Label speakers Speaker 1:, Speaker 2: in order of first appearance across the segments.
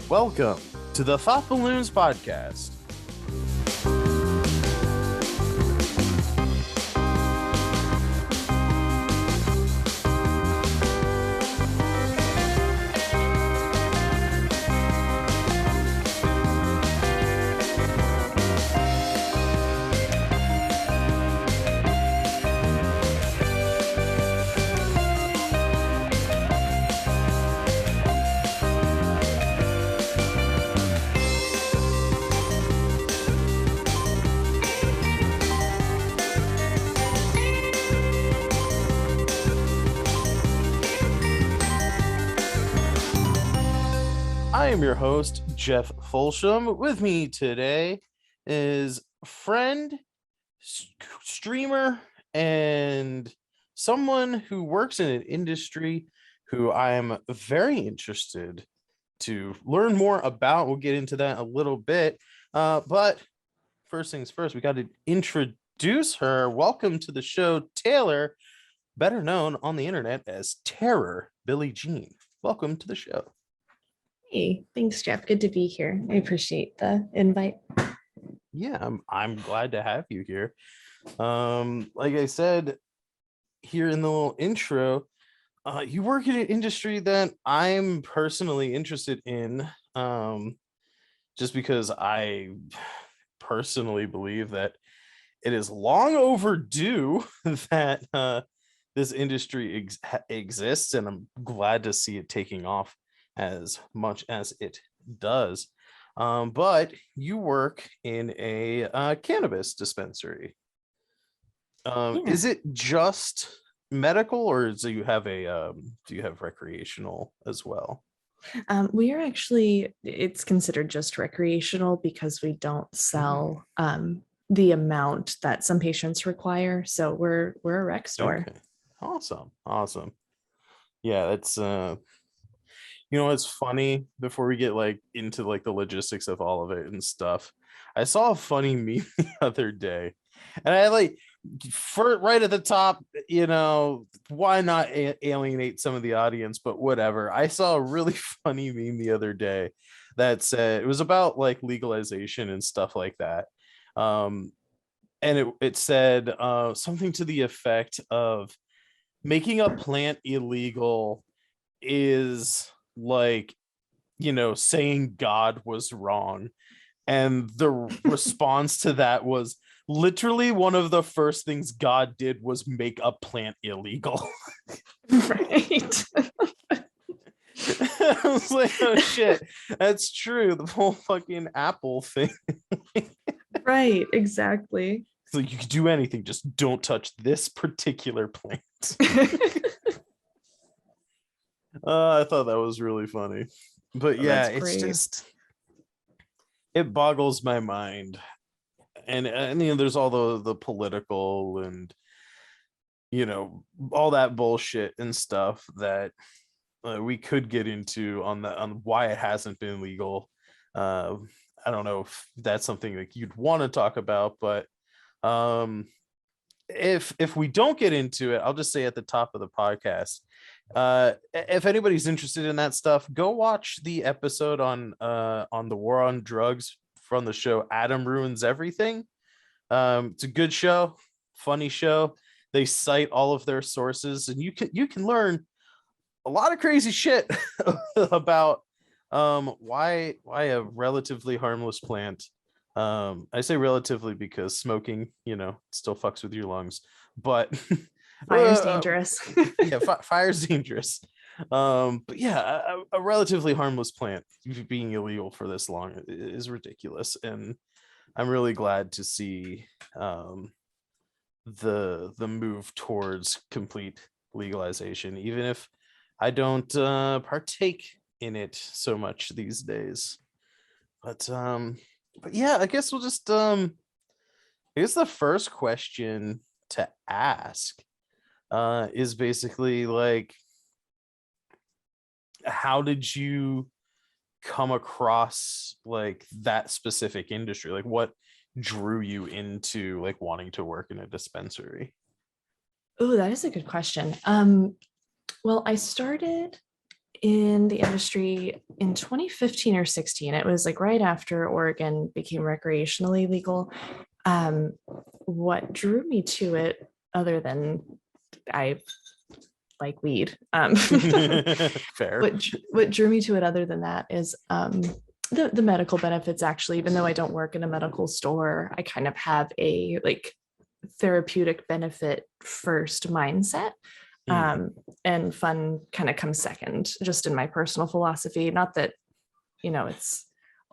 Speaker 1: Welcome to the Thought Balloons podcast. I am your host, Jeff Folsham. With me today is friend, streamer, and someone who works in an industry who I am very interested to learn more about. We'll get into that a little bit. But first things first, we got to introduce her. Welcome to the show, Taylor, better known on the internet as TerrorBillyJean. Welcome to the show.
Speaker 2: Hey, thanks, Jeff. Good to be here. I appreciate the invite.
Speaker 1: Yeah, I'm glad to have you here. Like I said here in the little intro, you work in an industry that I'm personally interested in, just because I personally believe that it is long overdue that this industry exists, and I'm glad to see it taking off as much as it does. But you work in a cannabis dispensary. Is it just medical, or do you have recreational as well?
Speaker 2: We are actually, it's considered just recreational because we don't sell the amount that some patients require. So we're a rec store.
Speaker 1: Okay. Awesome. Yeah, that's it's funny, before we get into the logistics of all of it and stuff. I saw a funny meme the other day, and I right at the top, why not alienate some of the audience, but whatever. I saw a really funny meme the other day that said, it was about legalization and stuff like that. And it said something to the effect of making a plant illegal is saying God was wrong. And the response to that was, literally one of the first things God did was make a plant illegal.
Speaker 2: Right.
Speaker 1: I was like, oh shit, that's true. The whole fucking Apple thing.
Speaker 2: Right, exactly.
Speaker 1: So you can do anything, just don't touch this particular plant. I thought that was really funny. But yeah, it's just, it boggles my mind. And there's all the political and all that bullshit and stuff that we could get into on why it hasn't been legal. I don't know if that's something you'd want to talk about, but if we don't get into it, I'll just say at the top of the podcast, if anybody's interested in that stuff, go watch the episode on the war on drugs from the show Adam Ruins Everything. It's a good show, funny show. They cite all of their sources, and you can learn a lot of crazy shit about why a relatively harmless plant, I say relatively because smoking still fucks with your lungs, but
Speaker 2: fire's dangerous.
Speaker 1: Yeah, fire's dangerous. But yeah, a relatively harmless plant being illegal for this long is ridiculous, and I'm really glad to see the move towards complete legalization, even if I don't partake in it so much these days. But yeah, I guess we'll just I guess the first question to ask is basically how did you come across that specific industry? What drew you into wanting to work in a dispensary?
Speaker 2: Oh, that is a good question. Well, I started in the industry in 2015 or 16. It was like right after Oregon became recreationally legal. Um, what drew me to it, other than I like weed,
Speaker 1: Fair.
Speaker 2: what drew me to it other than that is the medical benefits. Actually, even though I don't work in a medical store, I kind of have a like therapeutic benefit first mindset.
Speaker 1: Mm,
Speaker 2: And fun kind of comes second, just in my personal philosophy. Not that, it's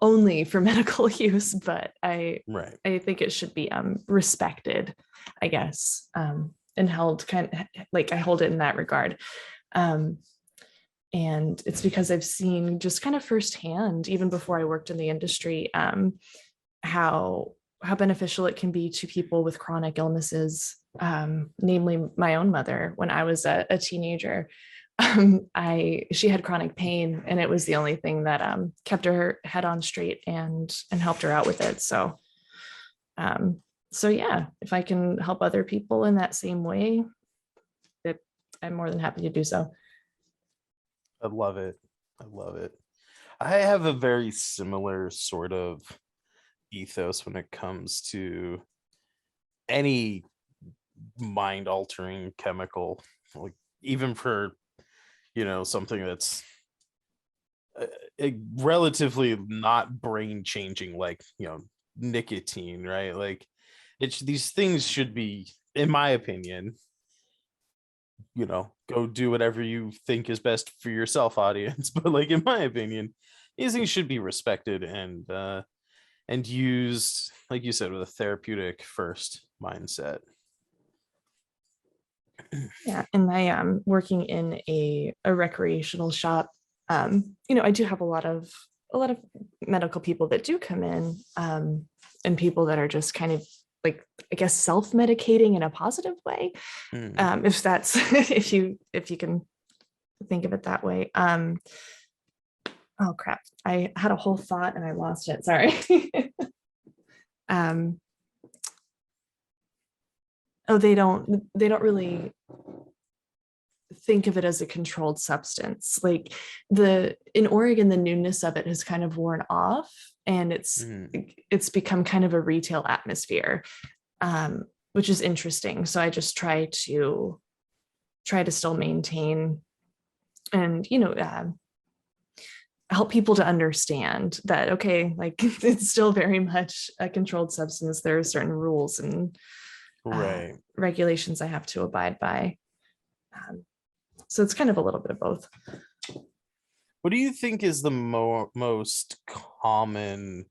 Speaker 2: only for medical use, but
Speaker 1: right.
Speaker 2: I think it should be respected, I guess, and held kind of like I hold it in that regard. Um, and it's because I've seen just kind of firsthand, even before I worked in the industry, how beneficial it can be to people with chronic illnesses, namely my own mother. When I was a teenager, she had chronic pain, and it was the only thing that kept her head on straight and helped her out with it. Um, so yeah, if I can help other people in that same way, it, I'm more than happy to do so.
Speaker 1: I love it. I love it. I have a very similar sort of ethos when it comes to any mind altering chemical, like even for, something that's relatively not brain changing, like, nicotine, right? Like, these things should be, in my opinion, go do whatever you think is best for yourself, audience. But like, in my opinion, these things should be respected and used, like you said, with a therapeutic first mindset.
Speaker 2: Yeah, and I am working in a recreational shop. I do have a lot of medical people that do come in, and people that are just kind of like, I guess, self-medicating in a positive way.
Speaker 1: Mm.
Speaker 2: If that's if you can think of it that way. Oh crap. I had a whole thought and I lost it. Sorry. um, oh, they don't really think of it as a controlled substance. Like, the in Oregon, the newness of it has kind of worn off, and
Speaker 1: Mm.
Speaker 2: it's become kind of a retail atmosphere, which is interesting. So I just try to still maintain and help people to understand that, okay, like, it's still very much a controlled substance. There are certain rules and
Speaker 1: Right.
Speaker 2: regulations I have to abide by. Um, so it's kind of a little bit of both.
Speaker 1: What do you think is the most common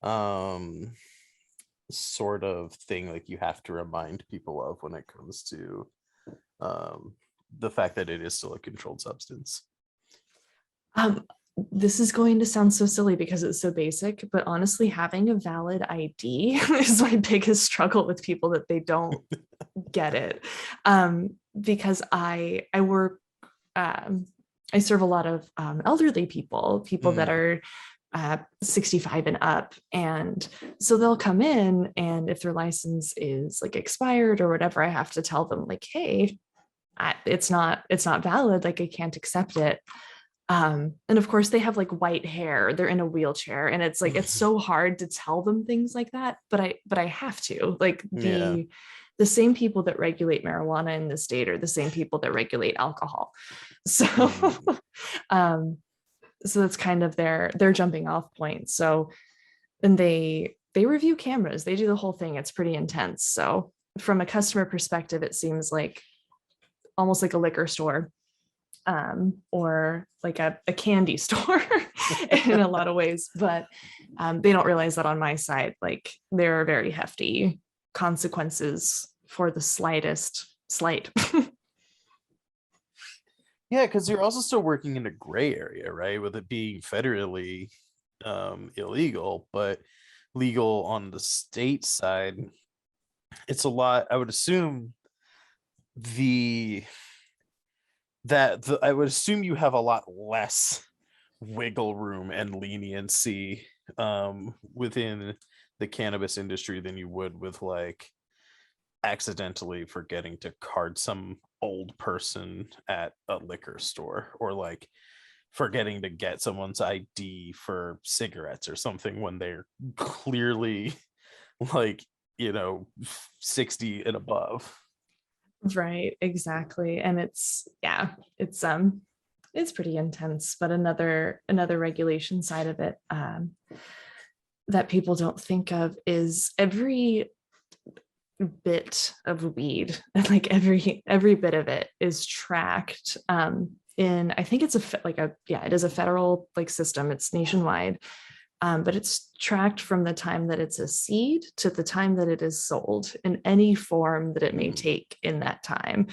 Speaker 1: um sort of thing, like, you have to remind people of when it comes to um the fact that it is still a controlled substance?
Speaker 2: Um, this is going to sound so silly because it's so basic, but honestly, having a valid ID is my biggest struggle with people, that they don't get it. Because I work, um, I serve a lot of elderly people that
Speaker 1: Mm.
Speaker 2: are 65 and up. And so they'll come in, and if their license is like expired or whatever, I have to tell them like, hey, it's not valid. Like, I can't accept it. And of course they have like white hair, they're in a wheelchair, and it's like, it's so hard to tell them things like that, but I have to. Like,
Speaker 1: Yeah.
Speaker 2: the same people that regulate marijuana in the state are the same people that regulate alcohol. So
Speaker 1: Mm.
Speaker 2: um so that's kind of their jumping off point. So, and they review cameras, they do the whole thing. It's pretty intense. So from a customer perspective, it seems like almost like a liquor store, or like a candy store in a lot of ways. But they don't realize that on my side, like, there are very hefty consequences for the slightest slight.
Speaker 1: Yeah, because you're also still working in a gray area, right? With it being federally illegal, but legal on the state side. It's a lot, I would assume. The I would assume you have a lot less wiggle room and leniency within the cannabis industry than you would with, like, accidentally forgetting to card some old person at a liquor store, or like forgetting to get someone's ID for cigarettes or something when they're clearly like, 60 and above.
Speaker 2: Right, exactly. And it's pretty intense. But another regulation side of it, that people don't think of is every bit of weed, like every bit of it is tracked, in, I think it's it is a federal like system, it's nationwide. But it's tracked from the time that it's a seed to the time that it is sold in any form that it may take in that time.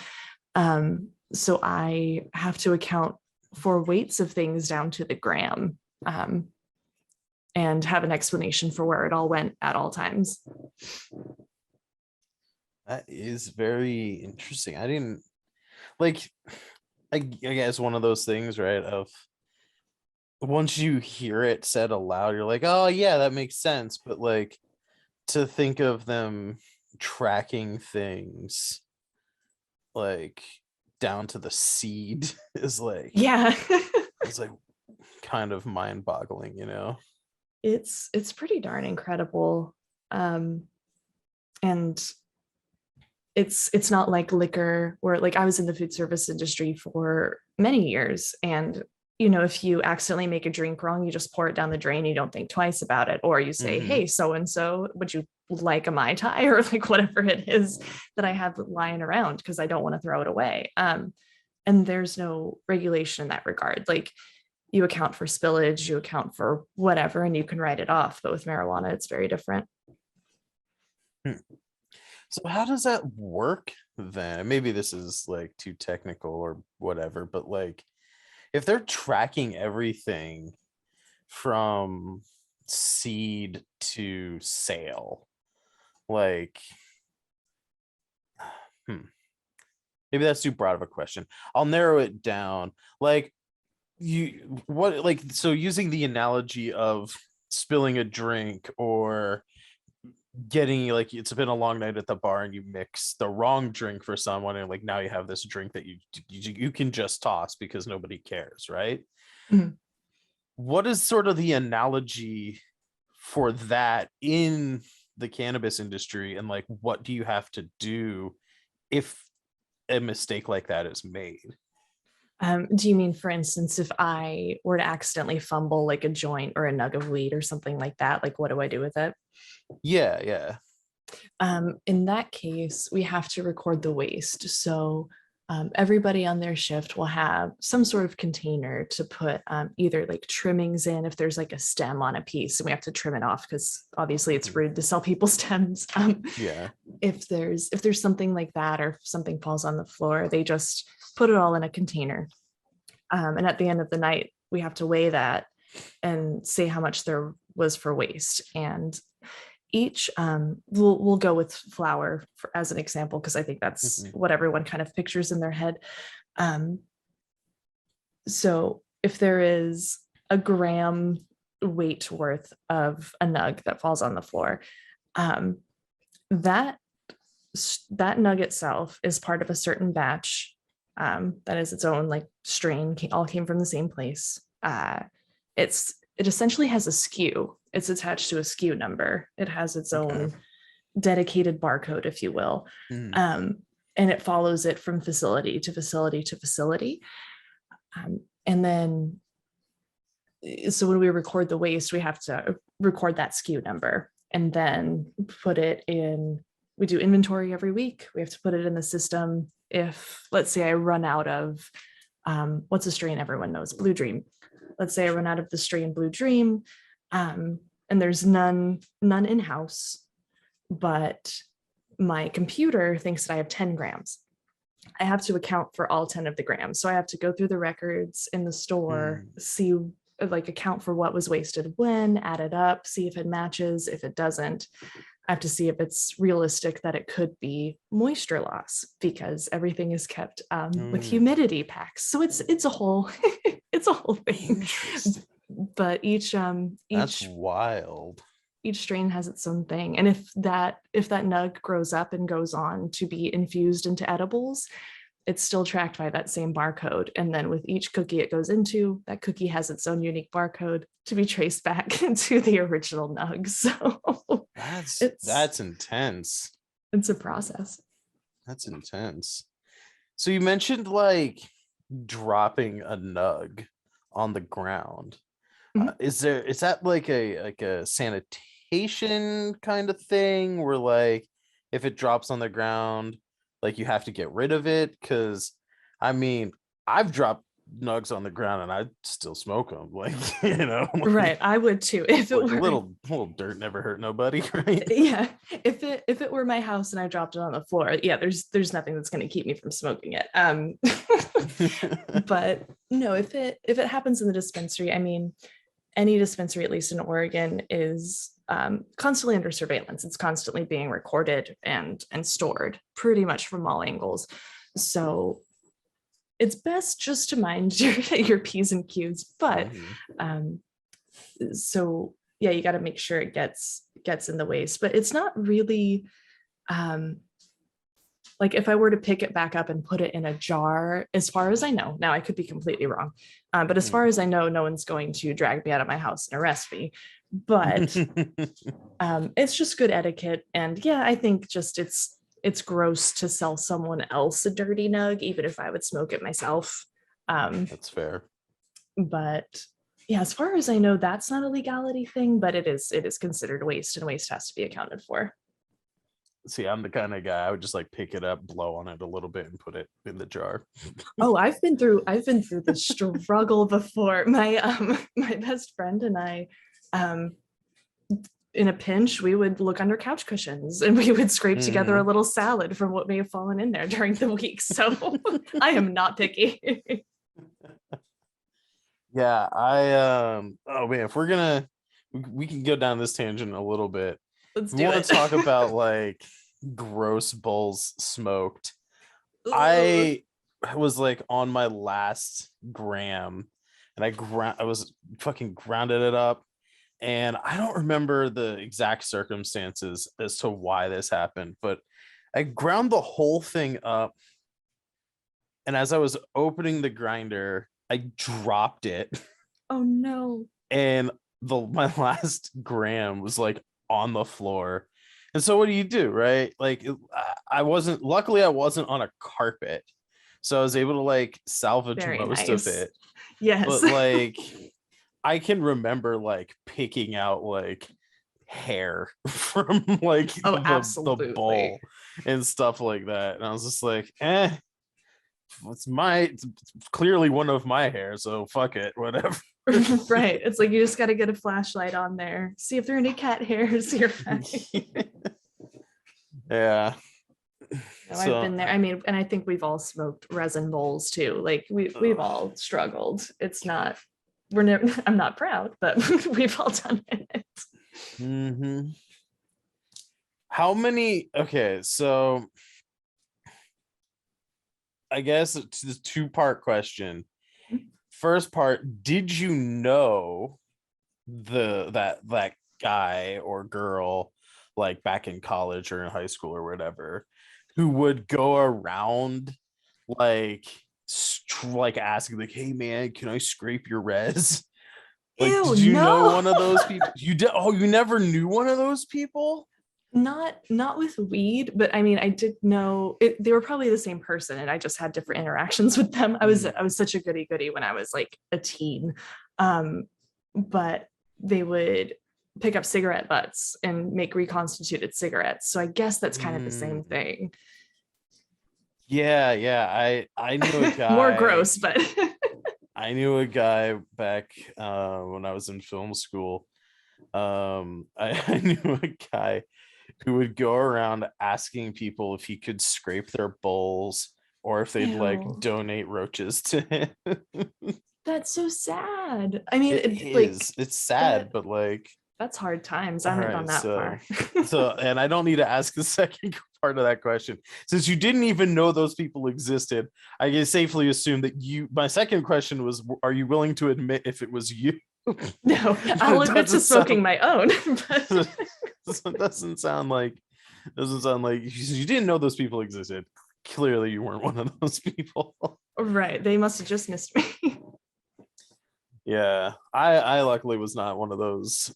Speaker 2: So I have to account for weights of things down to the gram, and have an explanation for where it all went at all times.
Speaker 1: That is very interesting. I didn't like, I guess one of those things, right? Of once you hear it said aloud, you're like, oh yeah, that makes sense. But like, to think of them tracking things like down to the seed is like,
Speaker 2: Yeah.
Speaker 1: it's like kind of mind-boggling,
Speaker 2: It's pretty darn incredible. And it's not like liquor, where like I was in the food service industry for many years, and if you accidentally make a drink wrong, you just pour it down the drain, you don't think twice about it, or you say,
Speaker 1: Mhm.
Speaker 2: hey, so and so, would you like a Mai Tai, or like whatever it is that I have lying around, because I don't want to throw it away. And there's no regulation in that regard. Like, you account for spillage, you account for whatever, and you can write it off. But with marijuana, it's very different.
Speaker 1: Hmm. So how does that work then? Maybe this is like too technical or whatever, but like, if they're tracking everything from seed to sale, like, hmm, maybe that's too broad of a question. I'll narrow it down. Like, so using the analogy of spilling a drink, or getting, like, it's been a long night at the bar and you mix the wrong drink for someone, and like now you have this drink that you can just toss because nobody cares, right?
Speaker 2: Mhm.
Speaker 1: What is sort of the analogy for that in the cannabis industry, and like what do you have to do if a mistake like that is made?
Speaker 2: Do you mean, for instance, if I were to accidentally fumble like a joint or a nug of weed or something like that, like what do I do with it?
Speaker 1: Yeah, yeah.
Speaker 2: In that case, we have to record the waste. So everybody on their shift will have some sort of container to put, either like trimmings in if there's like a stem on a piece and we have to trim it off, because obviously it's
Speaker 1: Mhm.
Speaker 2: rude to sell people stems.
Speaker 1: Yeah.
Speaker 2: If there's something like that, or if something falls on the floor, they just put it all in a container. And at the end of the night, we have to weigh that and say how much there was for waste. And each, we'll go with flour as an example, because I think that's
Speaker 1: Mhm.
Speaker 2: what everyone kind of pictures in their head. Um, so if there is a gram weight worth of a nug that falls on the floor, um, that that nug itself is part of a certain batch, that is its own like strain, all came from the same place. It essentially has a SKU. It's attached to a SKU number. It has its
Speaker 1: Okay.
Speaker 2: own dedicated barcode, if you will.
Speaker 1: Mhm.
Speaker 2: Um, and it follows it from facility to facility to facility. And then, so when we record the waste, we have to record that SKU number and then put it in. We do inventory every week. We have to put it in the system. If, let's say, I run out of, what's a strain everyone knows, Blue Dream. Let's say I run out of the strain Blue Dream, and there's none in-house, but my computer thinks that I have 10 grams. I have to account for all 10 of the grams. So I have to go through the records in the store,
Speaker 1: Mhm.
Speaker 2: see, like, account for what was wasted when, add it up, see if it matches. If it doesn't, I have to see if it's realistic that it could be moisture loss, because everything is kept, with
Speaker 1: Mm.
Speaker 2: humidity packs. So it's a whole it's a whole thing.
Speaker 1: Interesting.
Speaker 2: But each
Speaker 1: That's wild.
Speaker 2: each strain has its own thing. And if that nug grows up and goes on to be infused into edibles, it's still tracked by that same barcode. And then with each cookie it goes into, that cookie has its own unique barcode to be traced back to the original nug. So
Speaker 1: that's intense.
Speaker 2: It's a process.
Speaker 1: That's intense. So you mentioned like dropping a nug on the ground. Is that like a sanitation kind of thing where like if it drops on the ground, like you have to get rid of it? Because I mean, I've dropped nugs on the ground and I still smoke them. Like, like,
Speaker 2: right. I would too. If it were
Speaker 1: little dirt never hurt nobody, right?
Speaker 2: Yeah. If it were my house and I dropped it on the floor, yeah, there's nothing that's going to keep me from smoking it. But no, if it happens in the dispensary, I mean, any dispensary, at least in Oregon, is constantly under surveillance. It's constantly being recorded and stored pretty much from all angles. So it's best just to mind your P's and Q's. But so yeah, you got to make sure it gets in the waste. But it's not really like if I were to pick it back up and put it in a jar, as far as I know, now I could be completely wrong, but as far as I know, no one's going to drag me out of my house and arrest me. But it's just good etiquette. And yeah, I think just it's gross to sell someone else a dirty nug, even if I would smoke it myself.
Speaker 1: That's fair.
Speaker 2: But yeah, as far as I know, that's not a legality thing, but it is considered waste, and waste has to be accounted for.
Speaker 1: See, I'm the kind of guy I would just like pick it up, blow on it a little bit, and put it in the jar.
Speaker 2: Oh, I've been through the struggle before. My my best friend and I, in a pinch, we would look under couch cushions and we would scrape together a little salad from what may have fallen in there during the week. So I am not picky.
Speaker 1: Yeah, oh man, if we're gonna, we can go down this tangent a little bit.
Speaker 2: Let's
Speaker 1: we
Speaker 2: do
Speaker 1: want
Speaker 2: it.
Speaker 1: to talk about like gross bowls smoked. I was like on my last gram and I was fucking grounded it up, and I don't remember the exact circumstances as to why this happened, but I ground the whole thing up, and as I was opening the grinder, I dropped it.
Speaker 2: Oh no.
Speaker 1: And my last gram was like on the floor. And so what do, right? Like luckily I wasn't on a carpet, so I was able to like salvage
Speaker 2: Very
Speaker 1: most
Speaker 2: nice.
Speaker 1: of it.
Speaker 2: Yes.
Speaker 1: But like I can remember like picking out like hair from like the bowl and stuff like that, and I was just like, it's clearly one of my hair, so fuck it, whatever.
Speaker 2: Right. It's like you just got to get a flashlight on there, see if there are any cat hairs. You're fine.
Speaker 1: Yeah.
Speaker 2: No, I've been there. I mean, and I think we've all smoked resin bowls too. Like we've all struggled. It's not, I'm not proud, but we've all done it.
Speaker 1: How many? Okay, so I guess it's a two-part question. First part, did you know that guy or girl, like back in college or in high school or whatever, who would go around like asking like, hey man, can I scrape your res? Like,
Speaker 2: Ew,
Speaker 1: did you know
Speaker 2: no.
Speaker 1: one of those people? You did? Oh, you never knew one of those people?
Speaker 2: Not with weed, but I mean, I did know it. They were probably the same person, and I just had different interactions with them. I was such a goody when I was like a teen, but they would pick up cigarette butts and make reconstituted cigarettes. So I guess that's kind of the same thing.
Speaker 1: Yeah. I knew a guy.
Speaker 2: More gross, but
Speaker 1: I knew a guy back when I was in film school. I knew a guy who would go around asking people if he could scrape their bowls or if they'd like donate roaches to him.
Speaker 2: That's so sad. I mean,
Speaker 1: it's sad, but like
Speaker 2: that's hard times. I haven't gone that far.
Speaker 1: So, and I don't need to ask the second part of that question. Since you didn't even know those people existed, I can safely assume that my second question was, are you willing to admit if it was you?
Speaker 2: No, I'll admit to smoking my own.
Speaker 1: Doesn't sound like you didn't know those people existed. clearly you weren't one of those people.
Speaker 2: Right. They must have just missed me.
Speaker 1: Yeah, I luckily was not one of those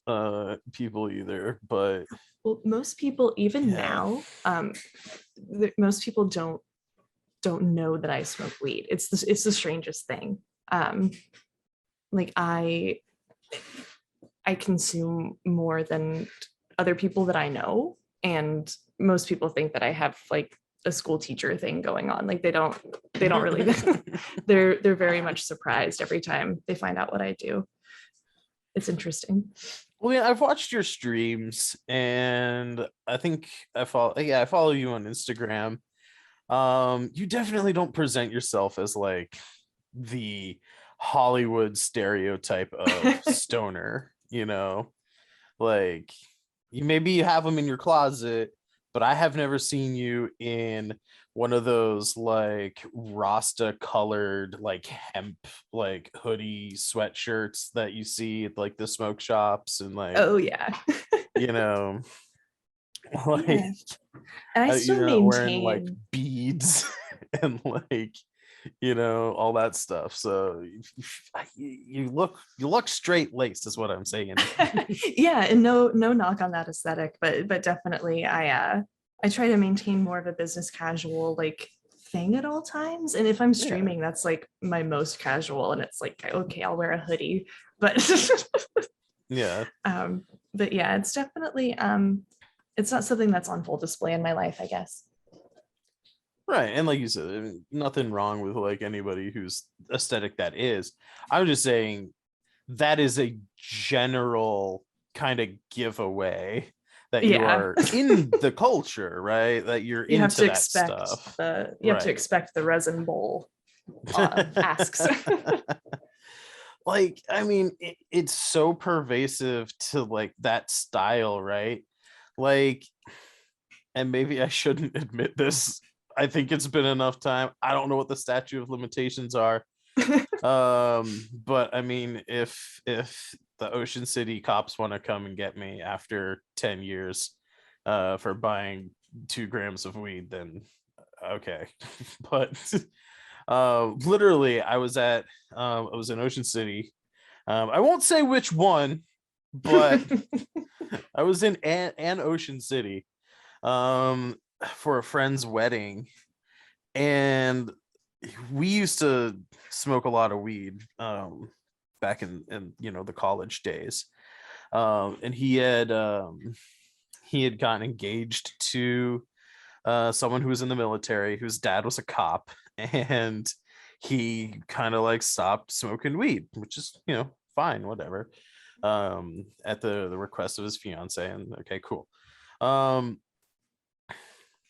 Speaker 1: people either, but
Speaker 2: Well, most people, even
Speaker 1: yeah.
Speaker 2: now, most people don't know that I smoke weed. It's the strangest thing. Um, like I consume more than other people that I know, and most people think that I have like a school teacher thing going on. Like they don't really they're very much surprised every time they find out what I do. It's interesting.
Speaker 1: Well, yeah, I've watched your streams, and I think I follow you on Instagram. You definitely don't present yourself as like the Hollywood stereotype of stoner, you know? Like maybe you have them in your closet, but I have never seen you in one of those like Rasta colored like hemp like hoodie sweatshirts that you see at like the smoke shops and like,
Speaker 2: Oh yeah.
Speaker 1: you know, like
Speaker 2: Yeah. And I
Speaker 1: you
Speaker 2: still
Speaker 1: know, wearing like
Speaker 2: maintain.
Speaker 1: beads and like, you know, all that stuff. So you look straight laced is what I'm saying.
Speaker 2: Yeah, and no knock on that aesthetic, but definitely I try to maintain more of a business casual like thing at all times. And if I'm
Speaker 1: Yeah.
Speaker 2: streaming, that's like my most casual, and it's like, okay, I'll wear a hoodie. But
Speaker 1: Yeah.
Speaker 2: um, but yeah, it's definitely it's not something that's on full display in my life, I guess.
Speaker 1: Right. And like you said, I mean, nothing wrong with like anybody who's aesthetic that is. I'm just saying that is a general kind of giveaway that you
Speaker 2: Yeah.
Speaker 1: are in the culture, right? That you're
Speaker 2: You have
Speaker 1: into
Speaker 2: to
Speaker 1: that
Speaker 2: expect
Speaker 1: stuff. Right.
Speaker 2: the resin bowl asks.
Speaker 1: Like, I mean, it's so pervasive to like that style, right? Like, and maybe I shouldn't admit this. I think it's been enough time. I don't know what the statute of limitations are. But I mean, if the Ocean City cops want to come and get me after 10 years for buying 2 grams of weed, then okay. But literally I was in Ocean City. I won't say which one, but I was in an Ocean City um for a friend's wedding, and we used to smoke a lot of weed back in you know the college days. And he had gotten engaged to someone who was in the military whose dad was a cop, and he kind of like stopped smoking weed, which is, you know, fine, whatever, at the request of his fiance. And okay, cool. um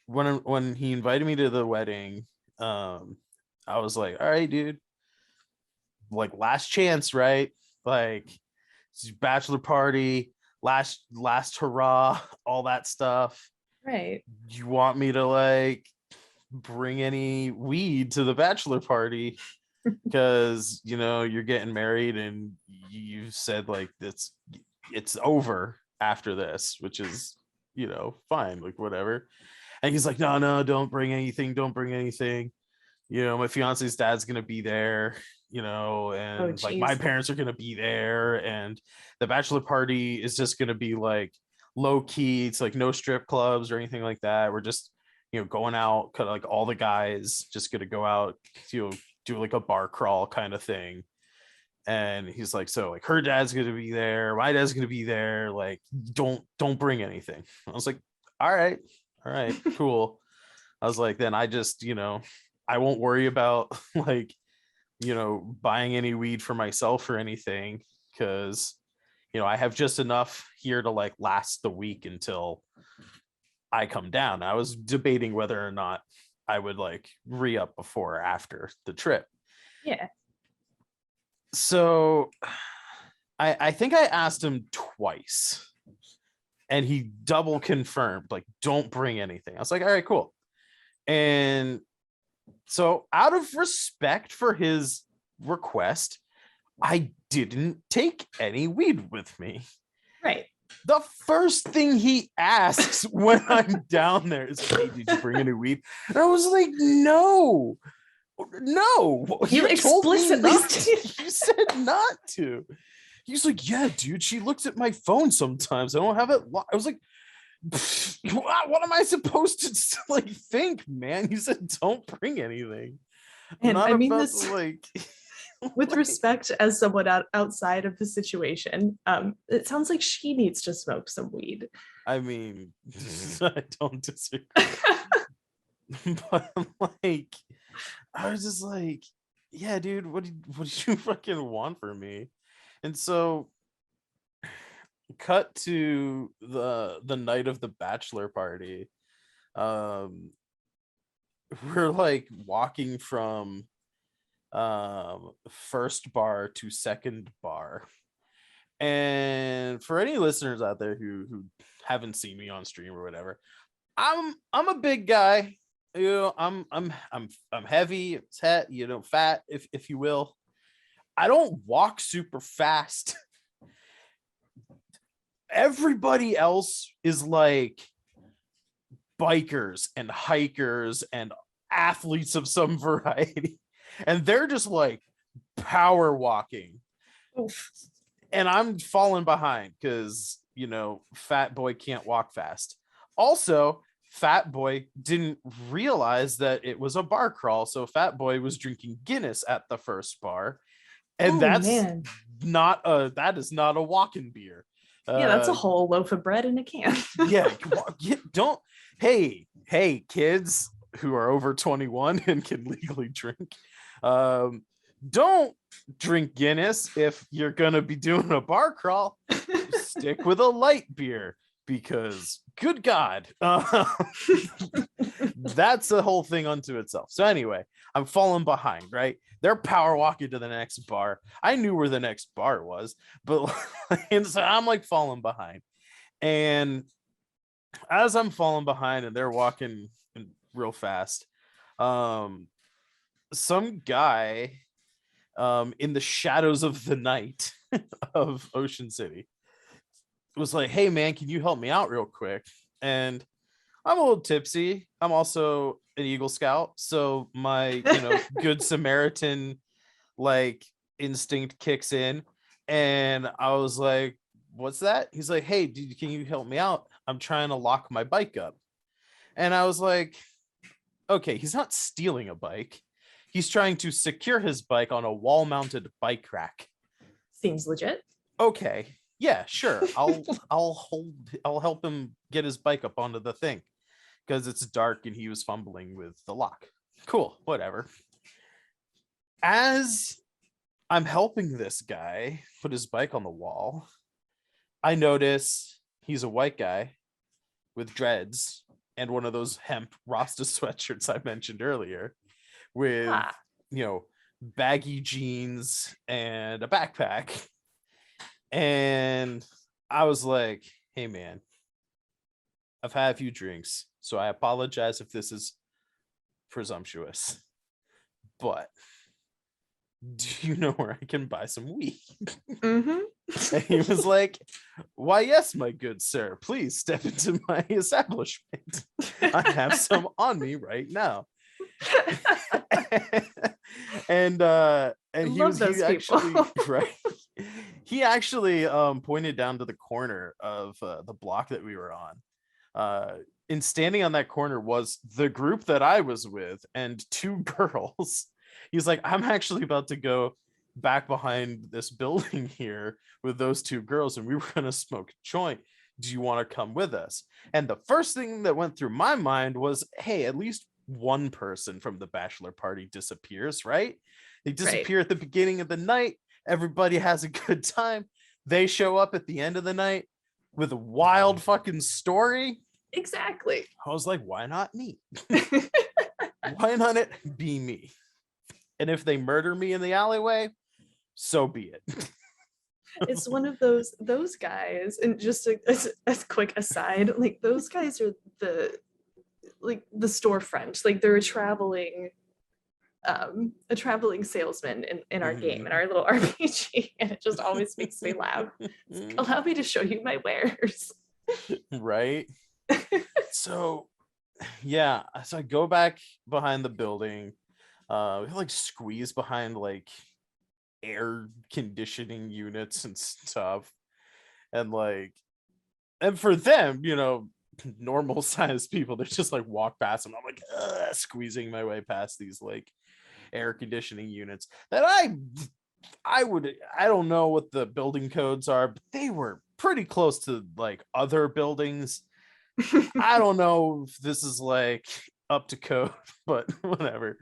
Speaker 1: when he invited me to the wedding, I was like, all right, dude, like last chance, right? Like bachelor party, last hurrah, all that stuff.
Speaker 2: Right.
Speaker 1: You want me to like bring any weed to the bachelor party? Because you know you're getting married and you said like it's over after this, which is, you know, fine, like whatever. And he's like, no, no, don't bring anything, don't bring anything. You know, my fiance's dad's gonna be there, you know,
Speaker 2: Oh,
Speaker 1: and like my
Speaker 2: geez.
Speaker 1: parents are gonna be there, and the bachelor party is just gonna be like low key. It's like no strip clubs or anything like that. We're just, you know, going out, kind of like all the guys just gonna go out, you know, do like a bar crawl kind of thing. And he's like, so like her dad's gonna be there, my dad's gonna be there, like don't bring anything. I was like, all right, cool. I was like, then I just, you know, I won't worry about like, you know, buying any weed for myself or anything, because, you know, I have just enough here to like last the week until I come down. I was debating whether or not I would like re-up before or after the trip.
Speaker 2: Yeah.
Speaker 1: So I think I asked him twice, and he double confirmed, like, don't bring anything. I was like, all right, cool. And so, out of respect for his request, I didn't take any weed with me.
Speaker 2: Right.
Speaker 1: The first thing he asks when I'm down there is, "Hey, did you bring any weed?" And I was like, "No, no,
Speaker 2: You
Speaker 1: you told me
Speaker 2: explicitly
Speaker 1: not.
Speaker 2: stated.
Speaker 1: You said not to." He's like, "Yeah, dude, she looks at my phone sometimes. I don't have it." I was like, what am I supposed to like think, man? You said don't bring anything. I'm
Speaker 2: And
Speaker 1: not
Speaker 2: I mean
Speaker 1: about to
Speaker 2: this
Speaker 1: like
Speaker 2: with
Speaker 1: like,
Speaker 2: respect as someone outside of the situation. It sounds like she needs to smoke some weed.
Speaker 1: I mean, I don't disagree. But like, I was just like, yeah, dude, what did you fucking want from me? And so cut to the night of the bachelor party. Um we're like walking from first bar to second bar. And for any listeners out there who haven't seen me on stream or whatever, I'm a big guy. You know, I'm heavy, fat, if you will. I don't walk super fast. Everybody else is like bikers and hikers and athletes of some variety. And they're just like power walking.
Speaker 2: Oof.
Speaker 1: And I'm falling behind because, fat boy can't walk fast. Also, fat boy didn't realize that it was a bar crawl. So fat boy was drinking Guinness at the first bar. And
Speaker 2: Oh man.
Speaker 1: that is not a walking beer.
Speaker 2: Yeah, that's a whole loaf of bread in a can.
Speaker 1: Yeah, don't. Hey, kids who are over 21 and can legally drink, don't drink Guinness if you're gonna be doing a bar crawl. Stick with a light beer, because good God, that's a whole thing unto itself. So anyway, I'm falling behind, right? They're power walking to the next bar. I knew where the next bar was, but and so I'm like falling behind. And as I'm falling behind and they're walking real fast, some guy in the shadows of the night of Ocean City was like, "Hey man, can you help me out real quick?" And I'm a little tipsy. I'm also an Eagle Scout, so my good Samaritan like instinct kicks in, and I was like, "What's that?" He's like, "Hey dude, can you help me out? I'm trying to lock my bike up." And I was like, okay, he's not stealing a bike, he's trying to secure his bike on a wall-mounted bike rack.
Speaker 2: Seems legit.
Speaker 1: Okay, yeah, sure, I'll help him get his bike up onto the thing because it's dark and he was fumbling with the lock. Cool, whatever. As I'm helping this guy put his bike on the wall, I notice he's a white guy with dreads and one of those hemp Rasta sweatshirts I mentioned earlier, with baggy jeans and a backpack. And I was like, "Hey man, I've had a few drinks, so I apologize if this is presumptuous, but do you know where I can buy some weed?"
Speaker 2: Mm-hmm.
Speaker 1: And he was like, "Why, yes, my good sir. Please step into my establishment. I have some on me right now." and he
Speaker 2: Love
Speaker 1: was
Speaker 2: those
Speaker 1: he actually
Speaker 2: people.
Speaker 1: right. He actually pointed down to the corner of the block that we were on. And standing on that corner was the group that I was with and two girls. He's like, "I'm actually about to go back behind this building here with those two girls, and we were going to smoke a joint. Do you want to come with us?" And the first thing that went through my mind was, hey, at least one person from the bachelor party disappears, right? They
Speaker 2: Right.
Speaker 1: disappear at the beginning of the night. Everybody has a good time. They show up at the end of the night with a wild fucking story.
Speaker 2: Exactly.
Speaker 1: I was like, why not me? Why not it be me? And if they murder me in the alleyway, so be it.
Speaker 2: It's one of those guys, and just a quick aside, like those guys are the storefront, like they're a traveling a traveling salesman in our game, in
Speaker 1: Mhm.
Speaker 2: our little RPG, and it just always makes me laugh. It's like, allow me to show you my wares.
Speaker 1: Right. So yeah, so I go back behind the building. We like squeeze behind like air conditioning units and stuff. And like, and for them, normal sized people, they just like walk past them. I'm like squeezing my way past these like air conditioning units that I don't know what the building codes are, but they were pretty close to like other buildings. I don't know if this is like up to code, but whatever.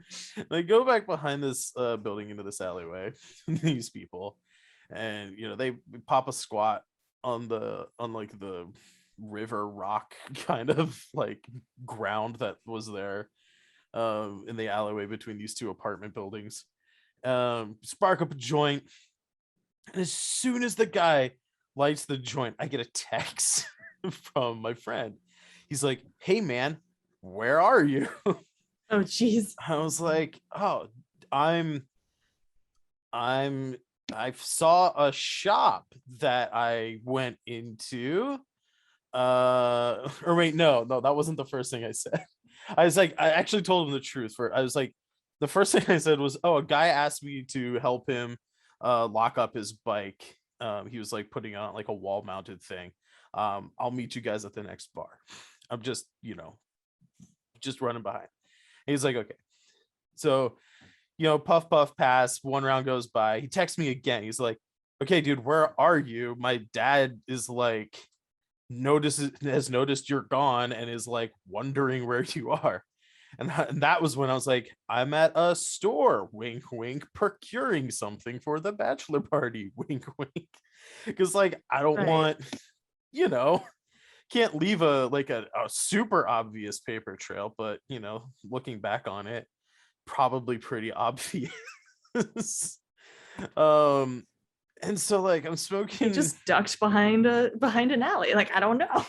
Speaker 1: They go back behind this building into this alleyway, these people, and they pop a squat on like the river rock kind of like ground that was there in the alleyway between these two apartment buildings. Spark up a joint, and as soon as the guy lights the joint, I get a text from my friend. He's like, "Hey man, where are you?"
Speaker 2: Oh, geez.
Speaker 1: I was like, "Oh, I'm I'm I saw a shop that I went into." Or wait, no, that wasn't the first thing I said. I was like, I actually told him the truth. I was like, the first thing I said was, "Oh, a guy asked me to help him lock up his bike. He was like putting on like a wall mounted thing. I'll meet you guys at the next bar. I'm just running behind." And he's like, "Okay." So, puff puff pass, one round goes by. He texts me again. He's like, "Okay, dude, where are you? My dad is like has noticed you're gone and is like wondering where you are." And that was when I was like, "I'm at a store, wink wink, procuring something for the bachelor party, wink wink." Because like I don't
Speaker 2: Right.
Speaker 1: want, you know can't leave a super obvious paper trail, but looking back on it, probably pretty obvious. um and so like I'm
Speaker 2: He
Speaker 1: smoking.
Speaker 2: just ducked behind an alley. Like, I don't know.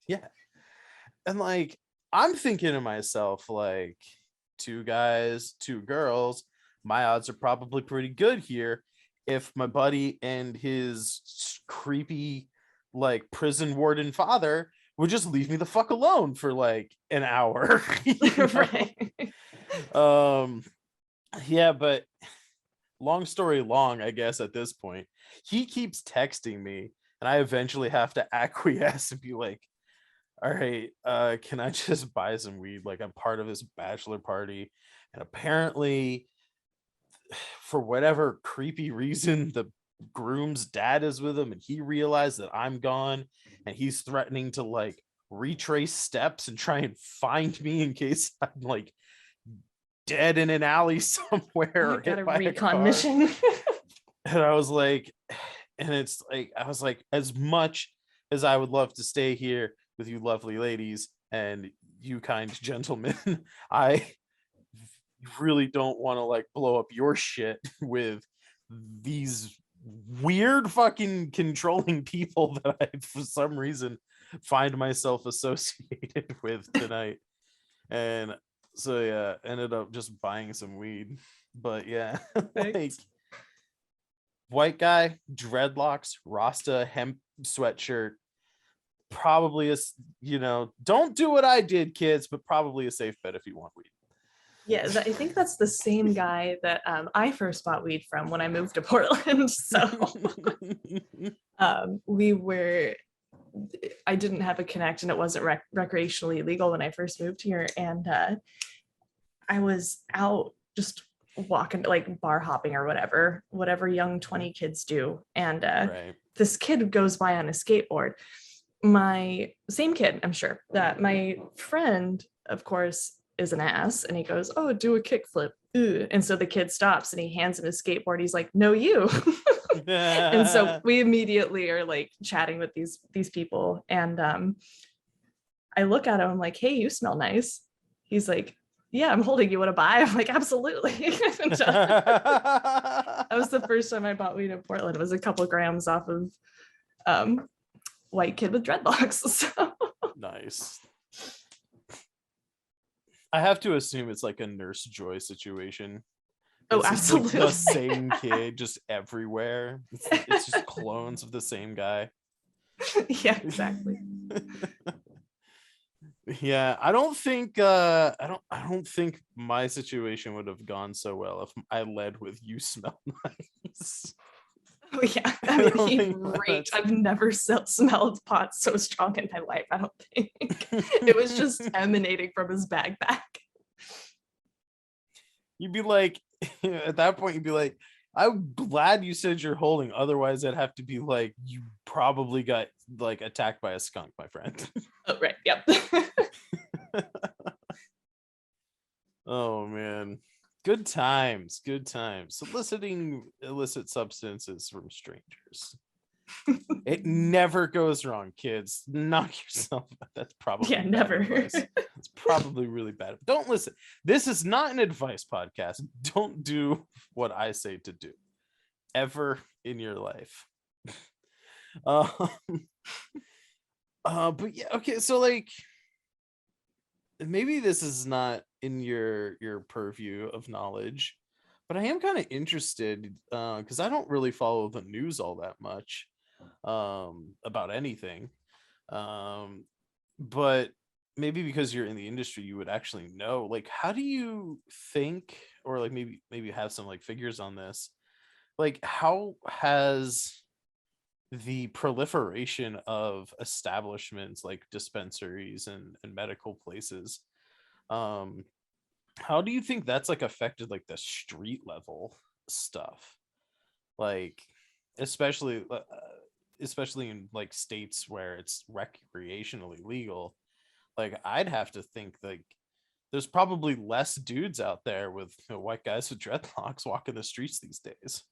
Speaker 1: Yeah. And like I'm thinking to myself, like, two guys, two girls, my odds are probably pretty good here if my buddy and his creepy like prison warden father would just leave me the fuck alone for like an hour.
Speaker 2: Right.
Speaker 1: um yeah, but long story long, I guess at this point, he keeps texting me and I eventually have to acquiesce and be like, "All right, can I just buy some weed? Like, I'm part of this bachelor party." And apparently, for whatever creepy reason, the groom's dad is with him and he realized that I'm gone and he's threatening to like retrace steps and try and find me in case I'm like dead in an alley somewhere
Speaker 2: I
Speaker 1: or
Speaker 2: got
Speaker 1: hit
Speaker 2: a
Speaker 1: by a
Speaker 2: recon
Speaker 1: car.
Speaker 2: mission.
Speaker 1: And I was like, and it's like, I was like, as much as I would love to stay here with you lovely ladies and you kind gentlemen, I really don't want to like blow up your shit with these weird fucking controlling people that I for some reason find myself associated with tonight. And so yeah, ended up just buying some weed. But yeah, like
Speaker 2: Perfect.
Speaker 1: white guy, dreadlocks, Rasta, hemp sweatshirt. Probably don't do what I did, kids, but probably a safe bet if you want weed.
Speaker 2: Yeah, I think that's the same guy that I first bought weed from when I moved to Portland. So we were, I didn't have a connect and it wasn't recreationally legal when I first moved here. And I was out just walking, like bar hopping or whatever young 20 kids do. And
Speaker 1: Right.
Speaker 2: this kid goes by on a skateboard. My same kid, I'm sure, that my friend, of course, is an ass, and he goes, "Oh, do a kickflip." And so the kid stops and he hands him his skateboard. He's like, "No, you." And so we immediately are like chatting with these people. And I look at him, I'm like, "Hey, you smell nice." He's like, "Yeah, I'm holding, you want to buy?" I'm like, "Absolutely." That was the first time I bought weed in Portland. It was a couple grams off of white kid with dreadlocks. So
Speaker 1: Nice. I have to assume it's like a Nurse Joy situation.
Speaker 2: Oh,
Speaker 1: It's just like
Speaker 2: absolutely.
Speaker 1: the same kid just everywhere. It's just clones of the same guy.
Speaker 2: Yeah, exactly.
Speaker 1: Yeah, I don't think my situation would have gone so well if I led with "you smell nice."
Speaker 2: Oh yeah, I
Speaker 1: I
Speaker 2: mean,
Speaker 1: don't
Speaker 2: he
Speaker 1: think
Speaker 2: reeked.
Speaker 1: that's
Speaker 2: I've never smelled pot so strong in my life. I don't think it was just emanating from his backpack.
Speaker 1: you'd be like at that point you'd be like, I'm glad you said you're holding, otherwise I'd have to be like, you probably got like attacked by a skunk, my friend.
Speaker 2: Oh right, yep.
Speaker 1: Oh man, good times, good times. Soliciting illicit substances from strangers, it never goes wrong, kids. Knock yourself out. That's probably
Speaker 2: Yeah,
Speaker 1: bad
Speaker 2: never.
Speaker 1: advice. It's probably really bad. Don't listen. This is not an advice podcast. Don't do what I say to do ever in your life. um, but yeah, okay. So like, maybe this is not in your purview of knowledge, but I am kind of interested because I don't really follow the news all that much about anything. Um, but maybe because you're in the industry, you would actually know. Like, how do you think, or like maybe have some like figures on this? Like, how has the proliferation of establishments like dispensaries and medical places, um how do you think that's like affected like the street level stuff, like especially especially in like states where it's recreationally legal? Like I'd have to think like there's probably less dudes out there with, white guys with dreadlocks walking the streets these days.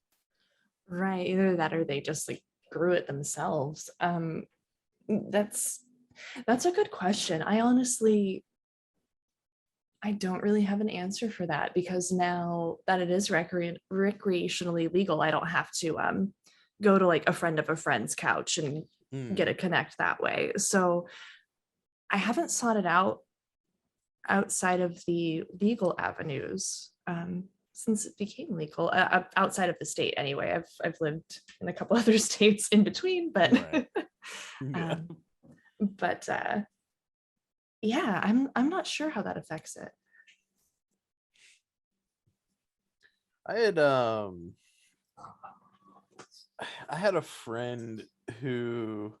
Speaker 2: Right, either that or they just like grew it themselves. That's that's a good question. I don't really have an answer for that because now that it is recreationally legal, I don't have to go to like a friend of a friend's couch and get a
Speaker 1: Hmm.
Speaker 2: connect that way. So I haven't sought it out outside of the legal avenues since it became legal, outside of the state anyway. I've lived in a couple other states in between, but
Speaker 1: Right. Yeah.
Speaker 2: um, but yeah, I'm not sure how that affects it.
Speaker 1: I had I had a friend who,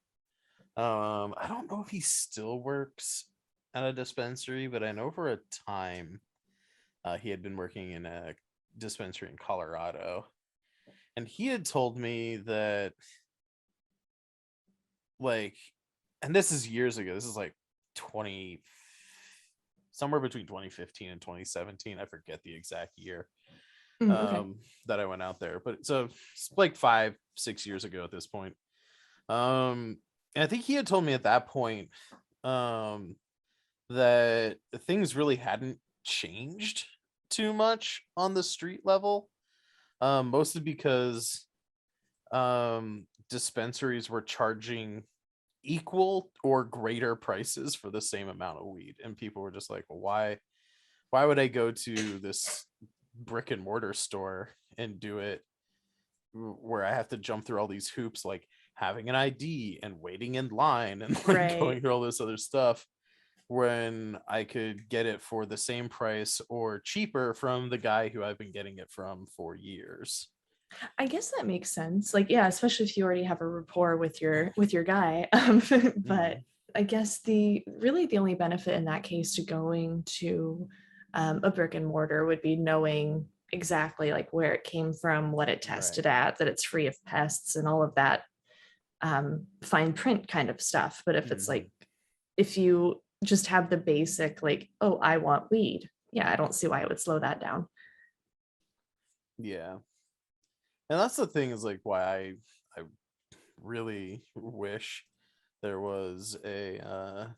Speaker 1: I don't know if he still works at a dispensary, but I know for a time he had been working in a dispensary in Colorado, and he had told me that like, and this is years ago. This is like 20, somewhere between 2015 and 2017. I forget the exact year
Speaker 2: Okay.
Speaker 1: that I went out there, but so it's like 5, 6 years ago at this point. And I think he had told me at that point um, that things really hadn't changed too much on the street level, mostly because dispensaries were charging equal or greater prices for the same amount of weed, and people were just like, well, why would I go to this brick and mortar store and do it where I have to jump through all these hoops, like having an ID and waiting in line and like going
Speaker 2: Right.
Speaker 1: through all this other stuff, when I could get it for the same price or cheaper from the guy who I've been getting it from for years.
Speaker 2: I guess that makes sense. Like, yeah, especially if you already have a rapport with your guy. But
Speaker 1: Mhm.
Speaker 2: I guess the only benefit in that case to going to a brick and mortar would be knowing exactly like where it came from, what it
Speaker 1: Right.
Speaker 2: tested at, that it's free of pests and all of that fine print kind of stuff. But if it's
Speaker 1: Hmm.
Speaker 2: like if you just have the basic like, oh, I want weed, yeah, I don't see why it would slow that down.
Speaker 1: Yeah. And that's the thing, is like why I really wish there was a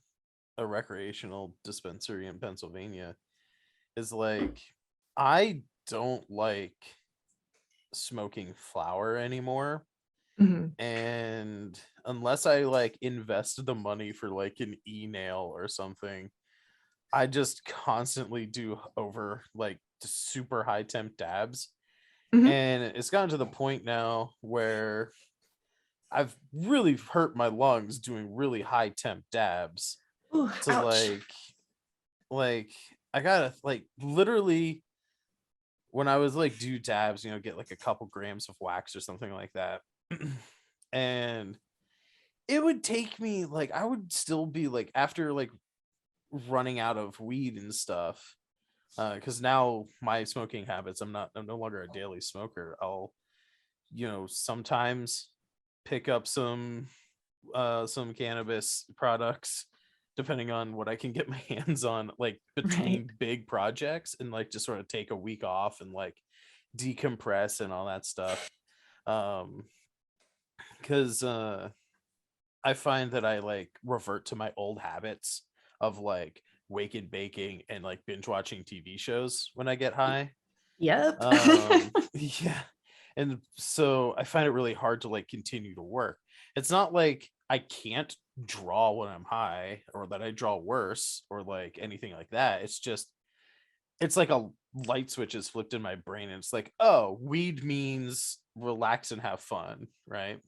Speaker 1: recreational dispensary in Pennsylvania, is like I don't like smoking flower anymore,
Speaker 2: Mhm.
Speaker 1: and unless I like invest the money for like an e-nail or something, I just constantly do over like super high temp dabs.
Speaker 2: Mhm.
Speaker 1: And it's gotten to the point now where I've really hurt my lungs doing really high temp dabs
Speaker 2: Ooh,
Speaker 1: to
Speaker 2: ouch.
Speaker 1: like I gotta like literally when I was like do dabs, get like a couple grams of wax or something like that. And it would take me like I would still be like after like running out of weed and stuff. Because now my smoking habits, I'm no longer a daily smoker. I'll, sometimes pick up some cannabis products depending on what I can get my hands on, like
Speaker 2: Right.
Speaker 1: between big projects, and like just sort of take a week off and like decompress and all that stuff. Um, because I find that I like revert to my old habits of like wake and baking and like binge watching TV shows when I get high.
Speaker 2: Yep.
Speaker 1: Yeah. And so I find it really hard to like continue to work. It's not like I can't draw when I'm high or that I draw worse or like anything like that. It's just it's like a light switch is flipped in my brain and it's like, oh, weed means relax and have fun, right?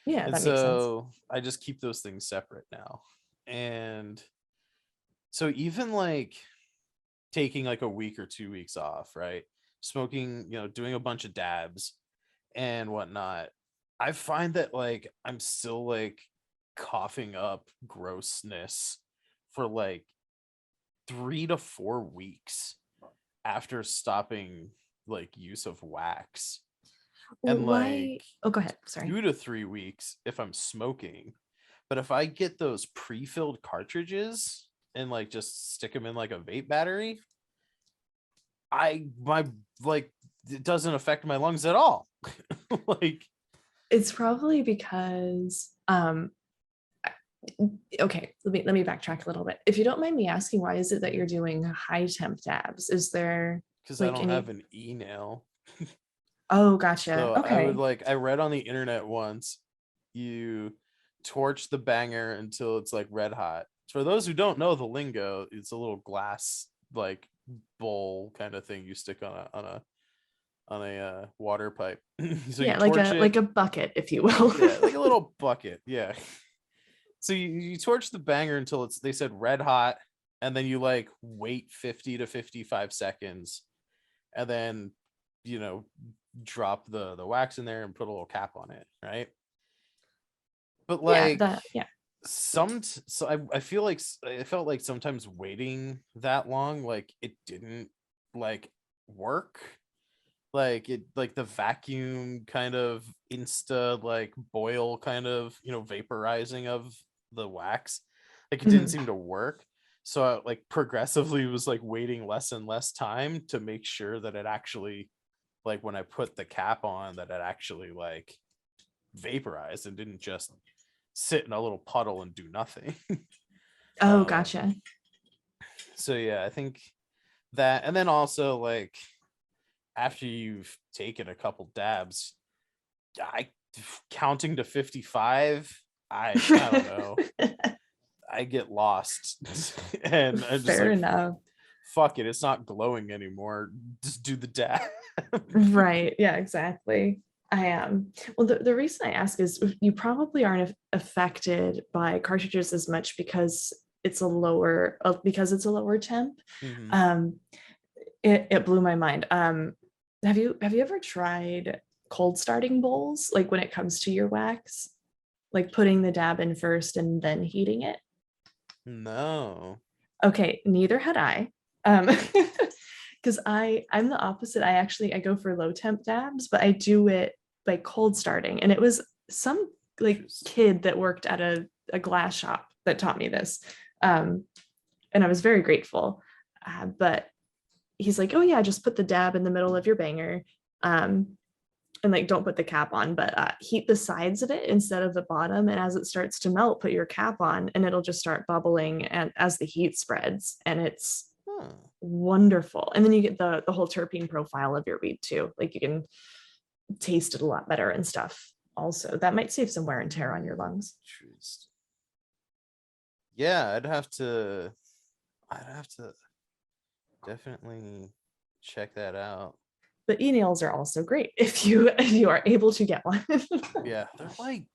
Speaker 2: Yeah,
Speaker 1: And
Speaker 2: that makes sense.
Speaker 1: so I just keep those things separate now. And so even like taking like a week or 2 weeks off, right? Smoking, doing a bunch of dabs and whatnot, I find that like I'm still like coughing up grossness for like 3 to 4 weeks after stopping like use of wax, and like
Speaker 2: Why? Oh, go ahead. Sorry.
Speaker 1: 2 to 3 weeks if I'm smoking. But if I get those pre-filled cartridges and like just stick them in like a vape battery, I my like it doesn't affect my lungs at all. Like
Speaker 2: It's probably because okay, let me backtrack a little bit. If you don't mind me asking, why is it that you're doing high temp dabs? Is there
Speaker 1: because I
Speaker 2: like
Speaker 1: don't have
Speaker 2: any?
Speaker 1: an e-nail.
Speaker 2: Oh, gotcha.
Speaker 1: So
Speaker 2: Okay.
Speaker 1: I read on the internet once, you torch the banger until it's like red hot. For those who don't know the lingo, it's a little glass like bowl kind of thing you stick on a water pipe. So you
Speaker 2: Yeah, like
Speaker 1: torch
Speaker 2: a
Speaker 1: it.
Speaker 2: bucket, if you will.
Speaker 1: Yeah, like a little bucket. Yeah. So you torch the banger until it's, they said, red hot, and then you like wait 50 to 55 seconds, and then you know drop the wax in there and put a little cap on it, right? But
Speaker 2: Yeah,
Speaker 1: like
Speaker 2: that yeah.
Speaker 1: so I feel like I felt like sometimes waiting that long like it didn't like work, like it like the vacuum kind of insta like boil kind of vaporizing of the wax, like it didn't
Speaker 2: Mhm.
Speaker 1: seem to work. So I like progressively was like waiting less and less time to make sure that it actually, like when I put the cap on, that it actually like vaporized and didn't just sit in a little puddle and do nothing.
Speaker 2: Oh,
Speaker 1: um
Speaker 2: gotcha.
Speaker 1: so yeah, I think that, and then also like after you've taken a couple dabs, I counting to 55, I don't know, I get lost. And I'm just
Speaker 2: Fair
Speaker 1: like,
Speaker 2: enough.
Speaker 1: fuck it, it's not glowing anymore, just do the dab.
Speaker 2: Right. Yeah, exactly. I am. Well, the reason I ask is you probably aren't affected by cartridges as much because it's a lower temp.
Speaker 1: Mhm.
Speaker 2: Um, it blew my mind. Have you ever tried cold starting bowls, like when it comes to your wax, like putting the dab in first and then heating it?
Speaker 1: No.
Speaker 2: Okay, neither had I. Because I'm the opposite. I go for low temp dabs, but I do it by cold starting. And it was some like
Speaker 1: Interesting.
Speaker 2: kid that worked at a glass shop that taught me this. Um, and I was very grateful. But he's like, oh yeah, just put the dab in the middle of your banger. And like don't put the cap on, but heat the sides of it instead of the bottom, and as it starts to melt put your cap on and it'll just start bubbling and as the heat spreads, and it's
Speaker 1: Huh.
Speaker 2: wonderful. And then you get the whole terpene profile of your weed too, like you can taste it a lot better and stuff. Also, that might save some wear and tear on your lungs.
Speaker 1: Interesting. Yeah, I'd have to. I'd have to definitely check that out.
Speaker 2: But e-nails are also great if you are able to get one.
Speaker 1: Yeah, they're like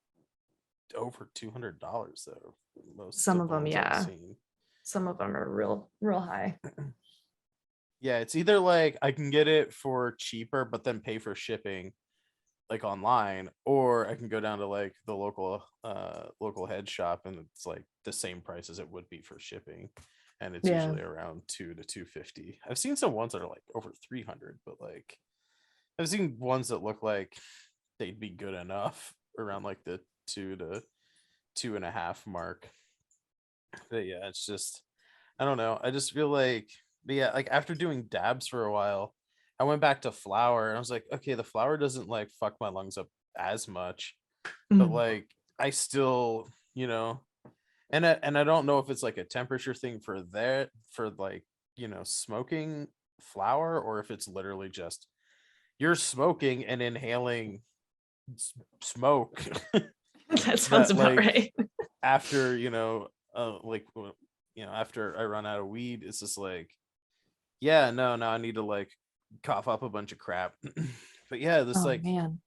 Speaker 1: over $200 though. Most
Speaker 2: Some
Speaker 1: of
Speaker 2: of
Speaker 1: the
Speaker 2: them,
Speaker 1: ones I've
Speaker 2: yeah.
Speaker 1: seen.
Speaker 2: Some of them are real high.
Speaker 1: Yeah, it's either like I can get it for cheaper, but then pay for shipping like online, or I can go down to like the local head shop and it's like the same price as it would be for shipping. And it's
Speaker 2: Yeah.
Speaker 1: usually around 2 to 250. I've seen some ones that are like over 300, but like I've seen ones that look like they'd be good enough around like the 2 to 2.5 mark. But yeah, it's just I don't know. I just feel like, but yeah, like after doing dabs for a while, I went back to flower and I was like, okay, the flower doesn't like fuck my lungs up as much, but
Speaker 2: Mhm.
Speaker 1: like I still, and I don't know if it's like a temperature thing for that for like, smoking flower, or if it's literally just you're smoking and inhaling smoke
Speaker 2: That sounds
Speaker 1: that
Speaker 2: about
Speaker 1: like
Speaker 2: right.
Speaker 1: after, after I run out of weed, it's just like, yeah, no, I need to like cough up a bunch of crap. But yeah, this
Speaker 2: Oh
Speaker 1: like
Speaker 2: man.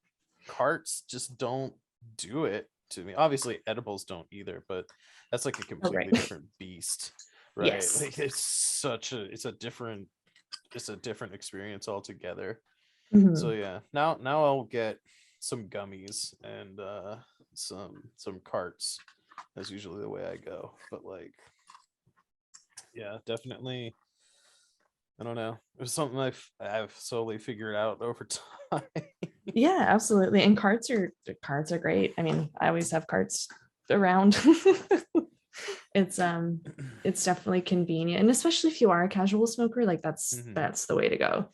Speaker 1: carts just don't do it to me. Obviously, edibles don't either, but that's like a
Speaker 2: Oh,
Speaker 1: completely
Speaker 2: right.
Speaker 1: different beast, right?
Speaker 2: Yes.
Speaker 1: Like it's a different experience altogether. So
Speaker 2: Mhm.
Speaker 1: yeah, now I'll get some gummies and some carts. That's usually the way I go. But like, yeah, definitely. I don't know. It was something I've slowly figured out over time.
Speaker 2: Yeah, absolutely. And carts are great. I mean, I always have carts around. it's um it's definitely convenient. And especially if you are a casual smoker, like that's
Speaker 1: Mhm.
Speaker 2: that's the way to go.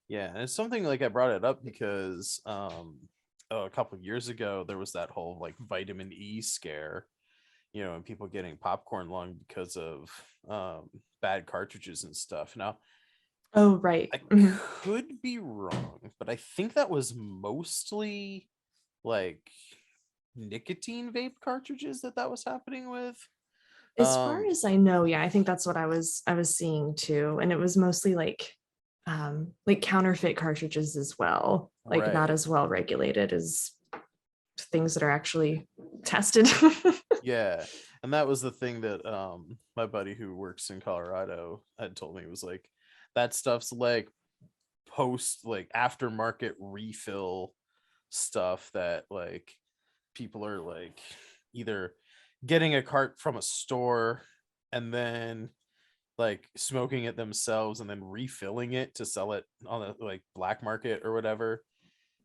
Speaker 1: Yeah, and it's something like I brought it up because a couple of years ago there was that whole like vitamin E scare, and people getting popcorn lung because of bad cartridges and stuff. Now,
Speaker 2: Oh, right.
Speaker 1: I
Speaker 2: Mhm.
Speaker 1: could be wrong, but I think that was mostly like nicotine vape cartridges that was happening with.
Speaker 2: As far
Speaker 1: Um,
Speaker 2: as I know, yeah, I think that's what I was seeing too. And it was mostly like counterfeit cartridges as well, like not
Speaker 1: right.
Speaker 2: as well regulated as things that are actually tested.
Speaker 1: Yeah. And that was the thing that my buddy who works in Colorado had told me, was like that stuff's like post like aftermarket refill stuff that like people are like either getting a cart from a store and then like smoking it themselves and then refilling it to sell it on a like black market or whatever.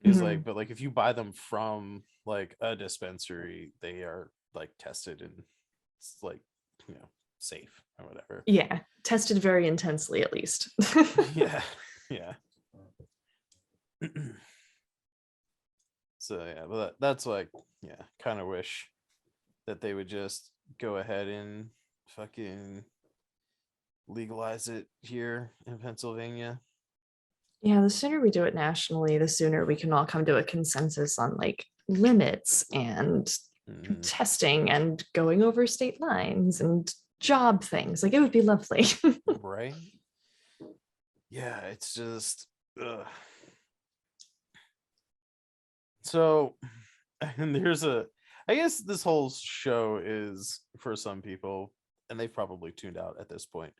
Speaker 1: Is like,
Speaker 2: Mhm.
Speaker 1: but like if you buy them from like a dispensary, they are like tested and it's like, safe or whatever.
Speaker 2: Yeah, tested very intensely at least.
Speaker 1: Yeah. Yeah. So yeah, but that's like, yeah, kind of wish that they would just go ahead and fucking legalize it here in Pennsylvania.
Speaker 2: Yeah, the sooner we do it nationally, the sooner we can all come to a consensus on like limits and
Speaker 1: Mhm.
Speaker 2: testing and going over state lines and job things. Like it would be lovely.
Speaker 1: Right? Yeah, it's just ugh. So, and I guess this whole show is for some people, and they've probably tuned out at this point.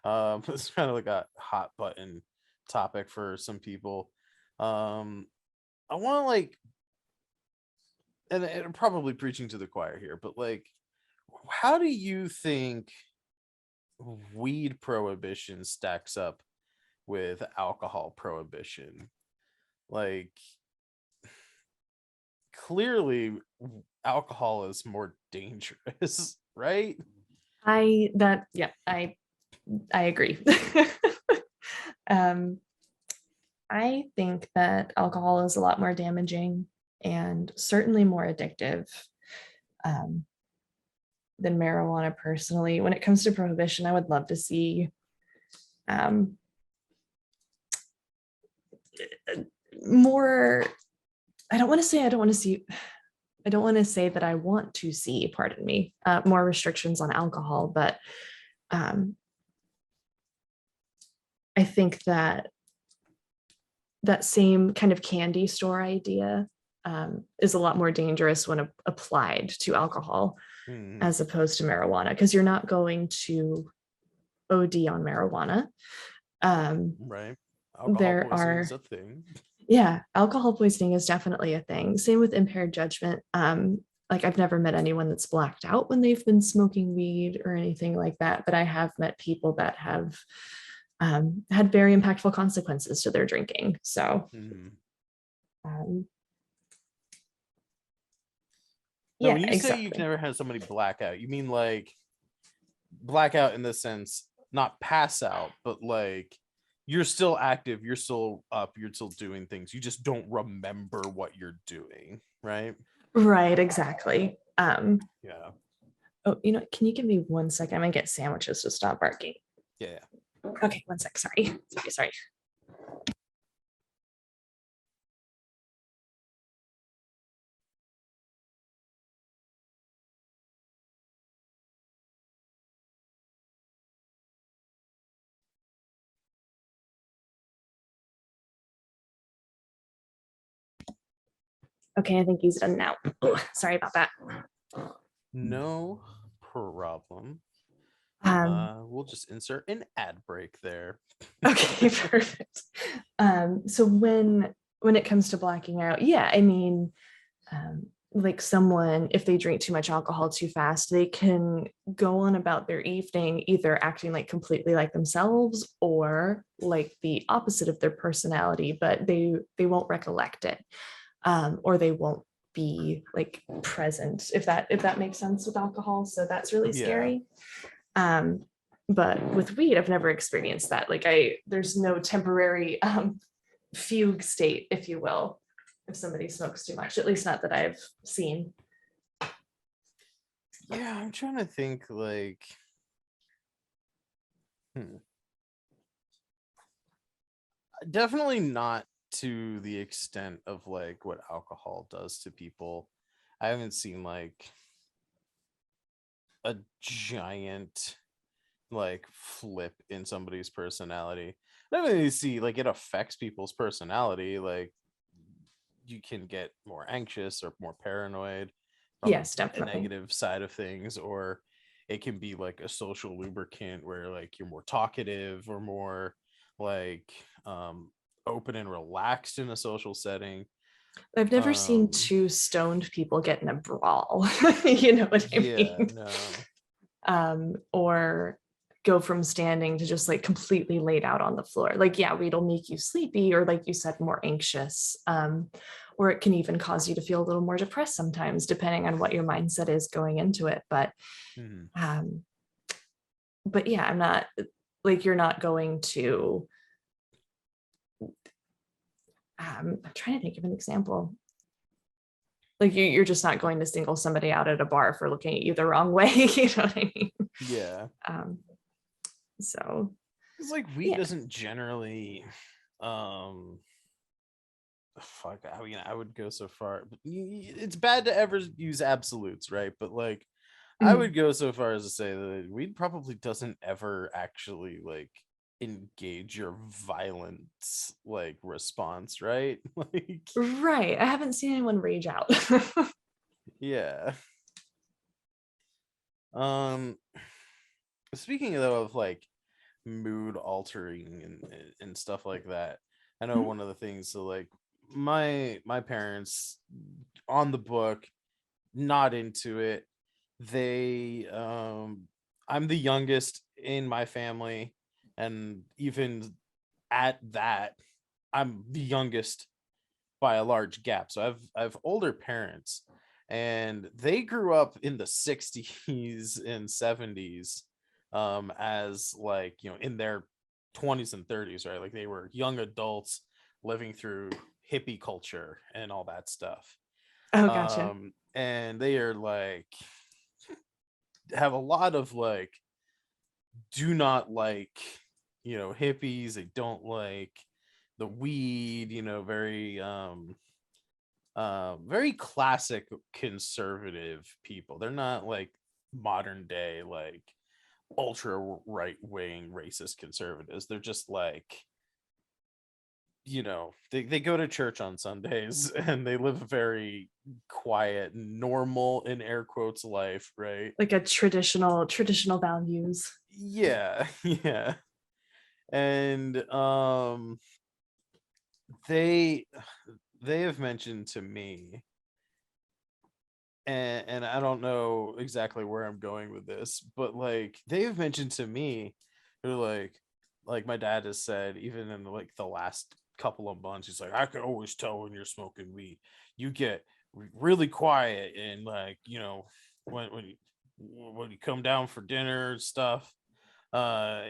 Speaker 1: It's kind of like a hot button topic for some people. I want to like, and probably preaching to the choir here, but like, how do you think weed prohibition stacks up with alcohol prohibition? Like, clearly alcohol is more dangerous, right?
Speaker 2: I agree. um, I think that alcohol is a lot more damaging and certainly more addictive um, than marijuana personally. When it comes to prohibition, I would love to see um, more. I don't want to say that I want to see, pardon me, more restrictions on alcohol, but um, I think that that same kind of candy store idea is a lot more dangerous when applied to alcohol
Speaker 1: Mhm.
Speaker 2: as opposed to marijuana, because you're not going to OD on marijuana.
Speaker 1: Right. Alcohol
Speaker 2: There
Speaker 1: poisoning is
Speaker 2: are,
Speaker 1: a thing.
Speaker 2: yeah, alcohol poisoning is definitely a thing. Same with impaired judgment. Like I've never met anyone that's blacked out when they've been smoking weed or anything like that, but I have met people that have had very impactful consequences to their drinking. So,
Speaker 1: Mhm.
Speaker 2: um,
Speaker 1: Now,
Speaker 2: yeah,
Speaker 1: when you say you've
Speaker 2: exactly.
Speaker 1: never had somebody black out, you mean like blackout in the sense not pass out, but like you're still active, you're still up, you're still doing things. You just don't remember what you're doing, right?
Speaker 2: Right, exactly.
Speaker 1: Yeah.
Speaker 2: Oh, can you give me 1 second? I'm gonna get sandwiches to stop barking.
Speaker 1: Yeah.
Speaker 2: Okay, 1 sec. Sorry. Okay, I think he's done now. Oh, sorry about that.
Speaker 1: No problem. We'll just insert an ad break there.
Speaker 2: Okay, perfect. So when it comes to blacking out, yeah, I mean, like someone, if they drink too much alcohol too fast, they can go on about their evening either acting like completely like themselves or like the opposite of their personality, but they won't recollect it, or they won't be like present, if that makes sense with alcohol. So that's really
Speaker 1: Yeah.
Speaker 2: scary. Um, but with weed, I've never experienced that. Like there's no temporary fugue state, if you will, if somebody smokes too much, at least not that I've seen.
Speaker 1: Yeah, I'm trying to think like hmm, definitely not to the extent of like what alcohol does to people. I haven't seen like a giant like flip in somebody's personality. I don't really see like it affects people's personality. Like you can get more anxious or more paranoid from
Speaker 2: Yes,
Speaker 1: a
Speaker 2: definitely.
Speaker 1: negative side of things, or it can be like a social lubricant where like you're more talkative or more like open and relaxed in a social setting.
Speaker 2: I've never seen
Speaker 1: um
Speaker 2: two stoned people get in a brawl. You know what I
Speaker 1: yeah,
Speaker 2: mean?
Speaker 1: no,
Speaker 2: Or go from standing to just like completely laid out on the floor. Like, yeah, it'll make you sleepy or, like you said, more anxious. Or it can even cause you to feel a little more depressed sometimes, depending on what your mindset is going into it.
Speaker 1: mhm.
Speaker 2: Um, but yeah, I'm not like you're not going to. I'm trying to think of an example. Like you're just not going to single somebody out at a bar for looking at you the wrong way. You know what I mean?
Speaker 1: Yeah,
Speaker 2: Um, so
Speaker 1: it's like weed
Speaker 2: yeah.
Speaker 1: doesn't generally um fuck, I mean, I would go so far, but it's bad to ever use absolutes, right? But like I
Speaker 2: Mhm.
Speaker 1: would go so far as to say that weed probably doesn't ever actually like engage your violence like response, right? Like
Speaker 2: Right. I haven't seen anyone rage out.
Speaker 1: yeah. um Speaking though of like mood altering and stuff like that, I know one of the things, so like my parents on the book, not into it. They I'm the youngest in my family, and even at that, I'm the youngest by a large gap. So I've older parents, and they grew up in the 60s and 70s, as like, you know, in their 20s and 30s, right? Like they were young adults living through hippie culture and all that stuff.
Speaker 2: Oh, gotcha.
Speaker 1: And they are like have a lot of like do not like, you know, hippies. They don't like the weed, you know, very classic conservative people. They're not like modern day like ultra right-wing racist conservatives. They're just like, they go to church on Sundays and they live a very quiet, normal, in air quotes, life, right?
Speaker 2: Like a traditional values.
Speaker 1: Yeah. Yeah. And they have mentioned to me, and I don't know exactly where I'm going with this, but like they have mentioned to me, they're like my dad has said, even in like the last couple of months, he's like, I can always tell when you're smoking weed. You get really quiet, and like, when you come down for dinner and stuff, uh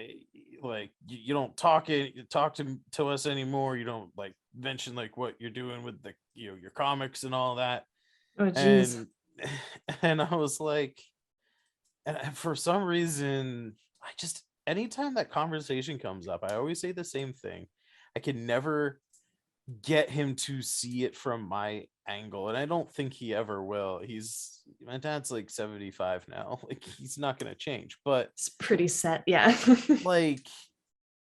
Speaker 1: like you don't talk to us anymore. You don't like mention like what you're doing with the your comics and all that.
Speaker 2: Oh geez.
Speaker 1: And and I was like, and for some reason, I just, anytime that conversation comes up, I always say the same thing. I can never get him to see it from my angle, and I don't think he ever will. My dad's like 75 now. Like, he's not going to change, but
Speaker 2: It's pretty set, yeah.
Speaker 1: like,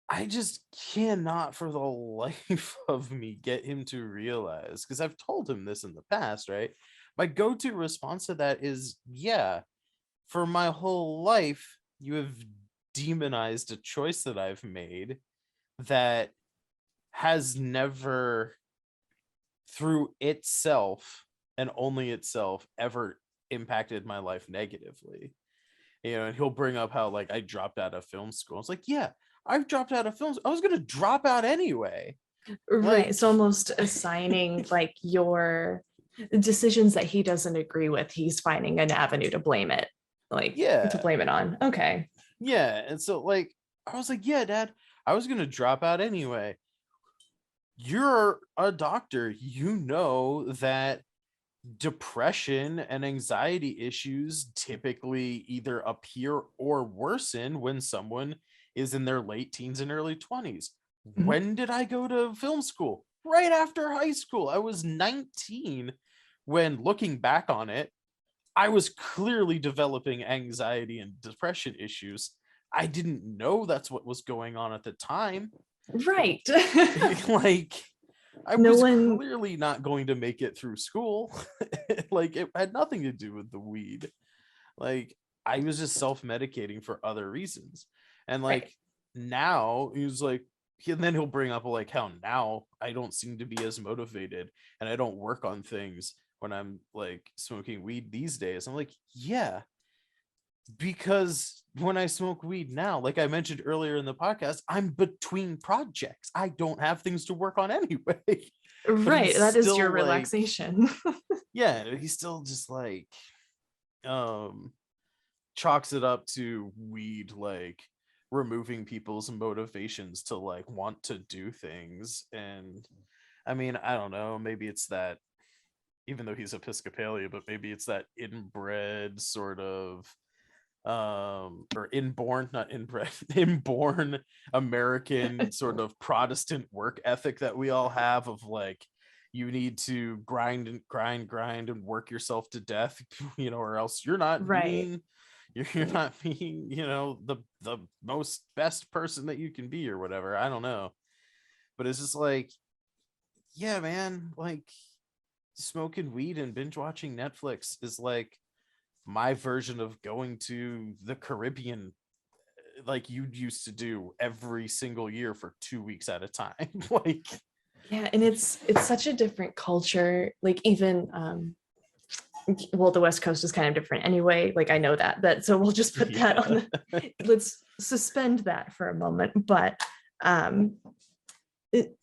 Speaker 1: I just cannot for the life of me get him to realize, because I've told him this in the past, right? My go-to response to that is, yeah, for my whole life, you have demonized a choice that I've made that has never, through itself and only itself, ever impacted my life negatively. And he'll bring up how like I dropped out of film school. It's like, yeah, I've dropped out of film. I was gonna drop out anyway.
Speaker 2: Right.
Speaker 1: Like,
Speaker 2: It's almost assigning like your decisions that he doesn't agree with, he's finding an avenue to blame it, like to
Speaker 1: yeah,
Speaker 2: blame it on. Okay.
Speaker 1: yeah. And so like I was like, yeah, Dad, I was gonna drop out anyway. You're a doctor. You know that depression and anxiety issues typically either appear or worsen when someone is in their late teens and early 20s.
Speaker 2: Mhm.
Speaker 1: When did I go to film school? Right after high school. I was 19 when, looking back on it, I was clearly developing anxiety and depression issues. I didn't know that's what was going on at the time.
Speaker 2: Right.
Speaker 1: Like, I
Speaker 2: No
Speaker 1: was
Speaker 2: one.
Speaker 1: clearly not going to make it through school. Like, it had nothing to do with the weed. Like, I was just self-medicating for other reasons. And
Speaker 2: Right.
Speaker 1: like, now he's like, and then he'll bring up like how now I don't seem to be as motivated and I don't work on things when I'm like smoking weed these days. I'm like, yeah, because when I smoke weed now, like I mentioned earlier in the podcast, I'm between projects. I don't have things to work on anyway. But
Speaker 2: Right.
Speaker 1: he's
Speaker 2: That is your
Speaker 1: still like,
Speaker 2: relaxation.
Speaker 1: yeah, he's still just like, um chalks it up to weed, like removing people's motivations to like want to do things. And I mean, I don't know, maybe it's that, even though he's Episcopalian, but maybe it's that inbred sort of, or inborn, not inbred, inborn American sort of Protestant work ethic that we all have, of like, you need to grind and grind and work yourself to death, or else
Speaker 2: Right.
Speaker 1: you're not being, the most best person that you can be, or whatever. I don't know. But it's just like, yeah, man, like smoking weed and binge watching Netflix is like my version of going to the Caribbean, like you used to do every single year for 2 weeks at a time. Like,
Speaker 2: Yeah. And it's such a different culture. Like even well, the West Coast is kind of different anyway. Like I know that so we'll just put that
Speaker 1: yeah.
Speaker 2: on let's suspend that for a moment. But um it,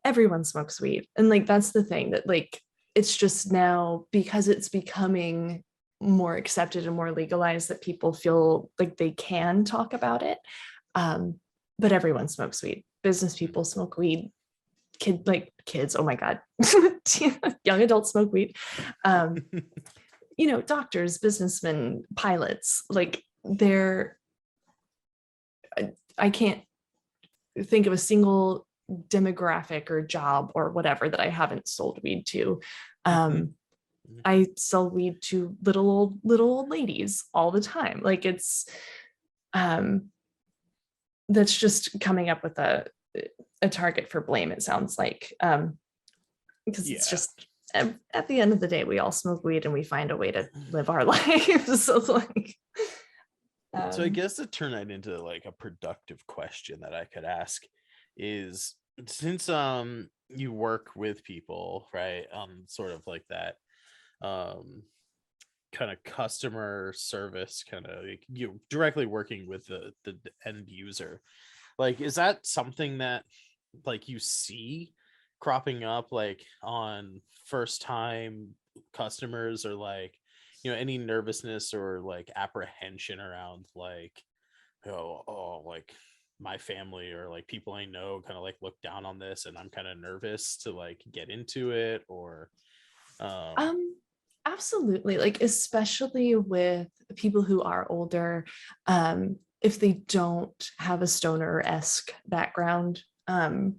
Speaker 2: everyone smokes weed. And like that's the thing, that like it's just now because it's becoming more accepted and more legalized that people feel like they can talk about it. Um, but everyone smokes weed. Business people smoke weed. Kids, oh my God. Young adults smoke weed. Um, doctors, businessmen, pilots, like I can't think of a single demographic or job or whatever that I haven't sold weed to. Um, I sell weed to little old ladies all the time. Like um, that's just coming up with a target for blame, it sounds like, because it's
Speaker 1: Yeah.
Speaker 2: just at the end of the day, we all smoke weed and we find a way to live our lives. So it's like,
Speaker 1: So I guess to turn that into like a productive question that I could ask is, since you work with people, right? Sort of like that um kind of customer service, kind of like you directly working with the end user. Like, is that something that like you see cropping up like on first time customers, or like, any nervousness or like apprehension around like, like my family or like people I know kind of like look down on this and I'm kind of nervous to like get into it, or um
Speaker 2: um, absolutely. Like, especially with people who are older, if they don't have a stoner-esque background, and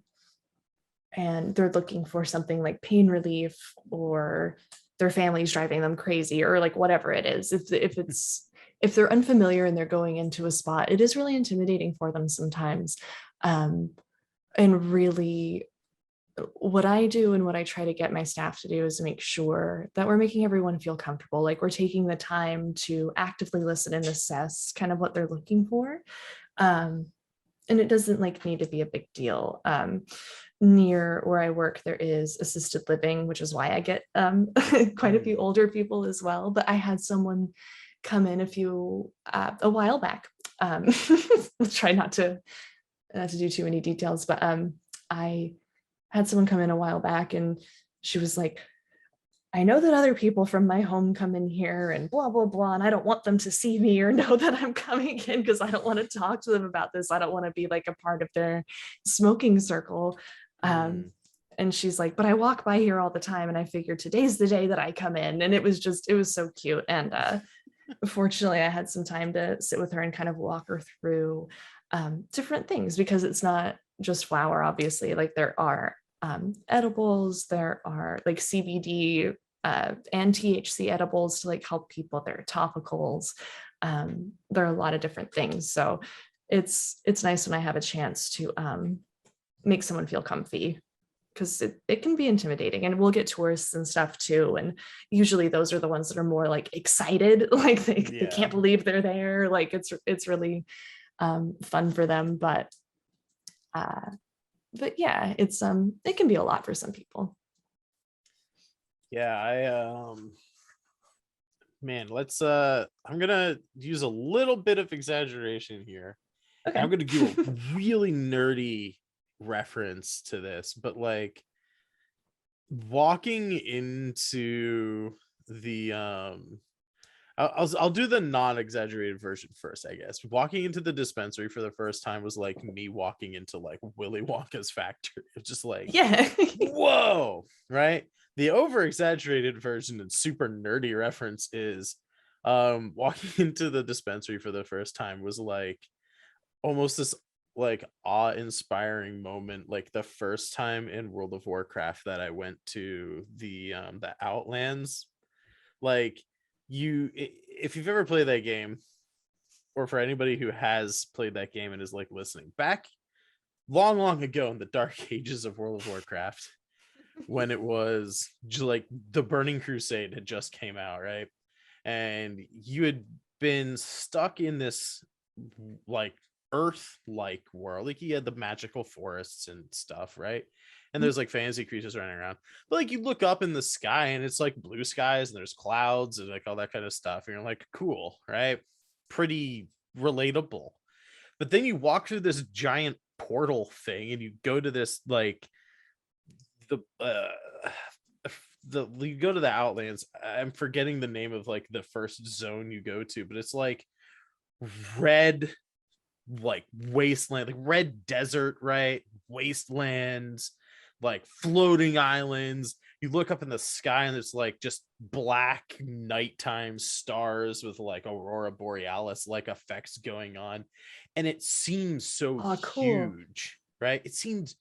Speaker 2: they're looking for something like pain relief, or their family's driving them crazy, or like whatever it is, if they're unfamiliar and they're going into a spot, it is really intimidating for them sometimes. um, and really, what I do and what I try to get my staff to do is make sure that we're making everyone feel comfortable, like we're taking the time to actively listen and assess kind of what they're looking for. um, and it doesn't like need to be a big deal. Near where I work, there is assisted living, which is why I get quite a few older people as well. But I had someone come in a while back. Let's try not to do too many details, but I had someone come in a while back, and she was like, I know that other people from my home come in here and blah, blah, blah, and I don't want them to see me or know that I'm coming in because I don't want to talk to them about this. I don't want to be like a part of their smoking circle. Um,
Speaker 1: mm,
Speaker 2: and she's like, but I walk by here all the time and I figured today's the day that I come in. And it was so cute. And fortunately, I had some time to sit with her and kind of walk her through different things, because it's not just flower, obviously. Like, there are edibles, there are like CBD and THC edibles to like help people. There are topicals. There are a lot of different things. So it's nice when I have a chance to make someone feel comfy, because it can be intimidating, and we'll get tourists and stuff too, and usually those are the ones that are more like excited, like they
Speaker 1: yeah.
Speaker 2: can't believe they're there, like it's really fun for them. Uh yeah, it can be a lot for some people.
Speaker 1: Yeah, man, let's I'm gonna use a little bit of exaggeration here, and I'm
Speaker 2: Okay.
Speaker 1: gonna do a really nerdy reference to this, but like walking into the I'll do the non-exaggerated version first, I guess. Walking into the dispensary for the first time was like me walking into like Willy Wonka's factory. It's just like,
Speaker 2: Yeah.
Speaker 1: whoa, right? The over-exaggerated version and super nerdy reference is walking into the dispensary for the first time was like almost this like awe-inspiring moment, like the first time in World of Warcraft that I went to the Outlands. Like, if you've ever played that game, or for anybody who has played that game and is like listening back long, long ago in the dark ages of World of Warcraft, when it was like the Burning Crusade had just came out, right? And you had been stuck in this like earth-like world. Like, you had the magical forests and stuff, right? And there's like fantasy creatures running around. But like, you look up in the sky and it's like blue skies and there's clouds and like all that kind of stuff. And you're like, cool, right? Pretty relatable. But then you walk through this giant portal thing and you go to this like the you go to the Outlands. I'm forgetting the name of like the first zone you go to, but it's like red, like wasteland, like red desert, right? Wastelands, like floating islands. You look up in the sky and it's like just black nighttime stars with like aurora borealis like effects going on, and it seems so
Speaker 2: Oh, cool.
Speaker 1: huge, right? It seemed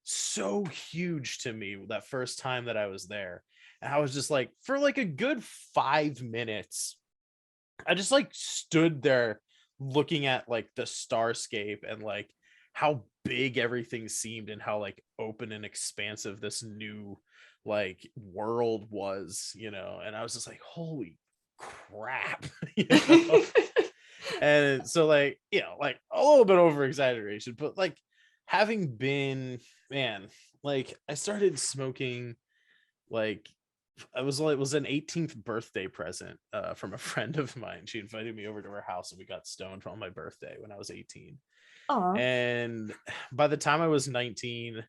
Speaker 1: so huge to me that first time that I was there. And I was just like, for like a good 5 minutes, I just like stood there looking at like the starscape and like how big everything seemed and how like open and expansive this new like world was, and I was just like, holy crap. you know and so like, like a little bit over exaggeration, but like having been, man, like I started smoking like it was an 18th birthday present from a friend of mine. She invited me over to her house and we got stoned on my birthday when I was 18.
Speaker 2: Aw.
Speaker 1: And by the time I was 19,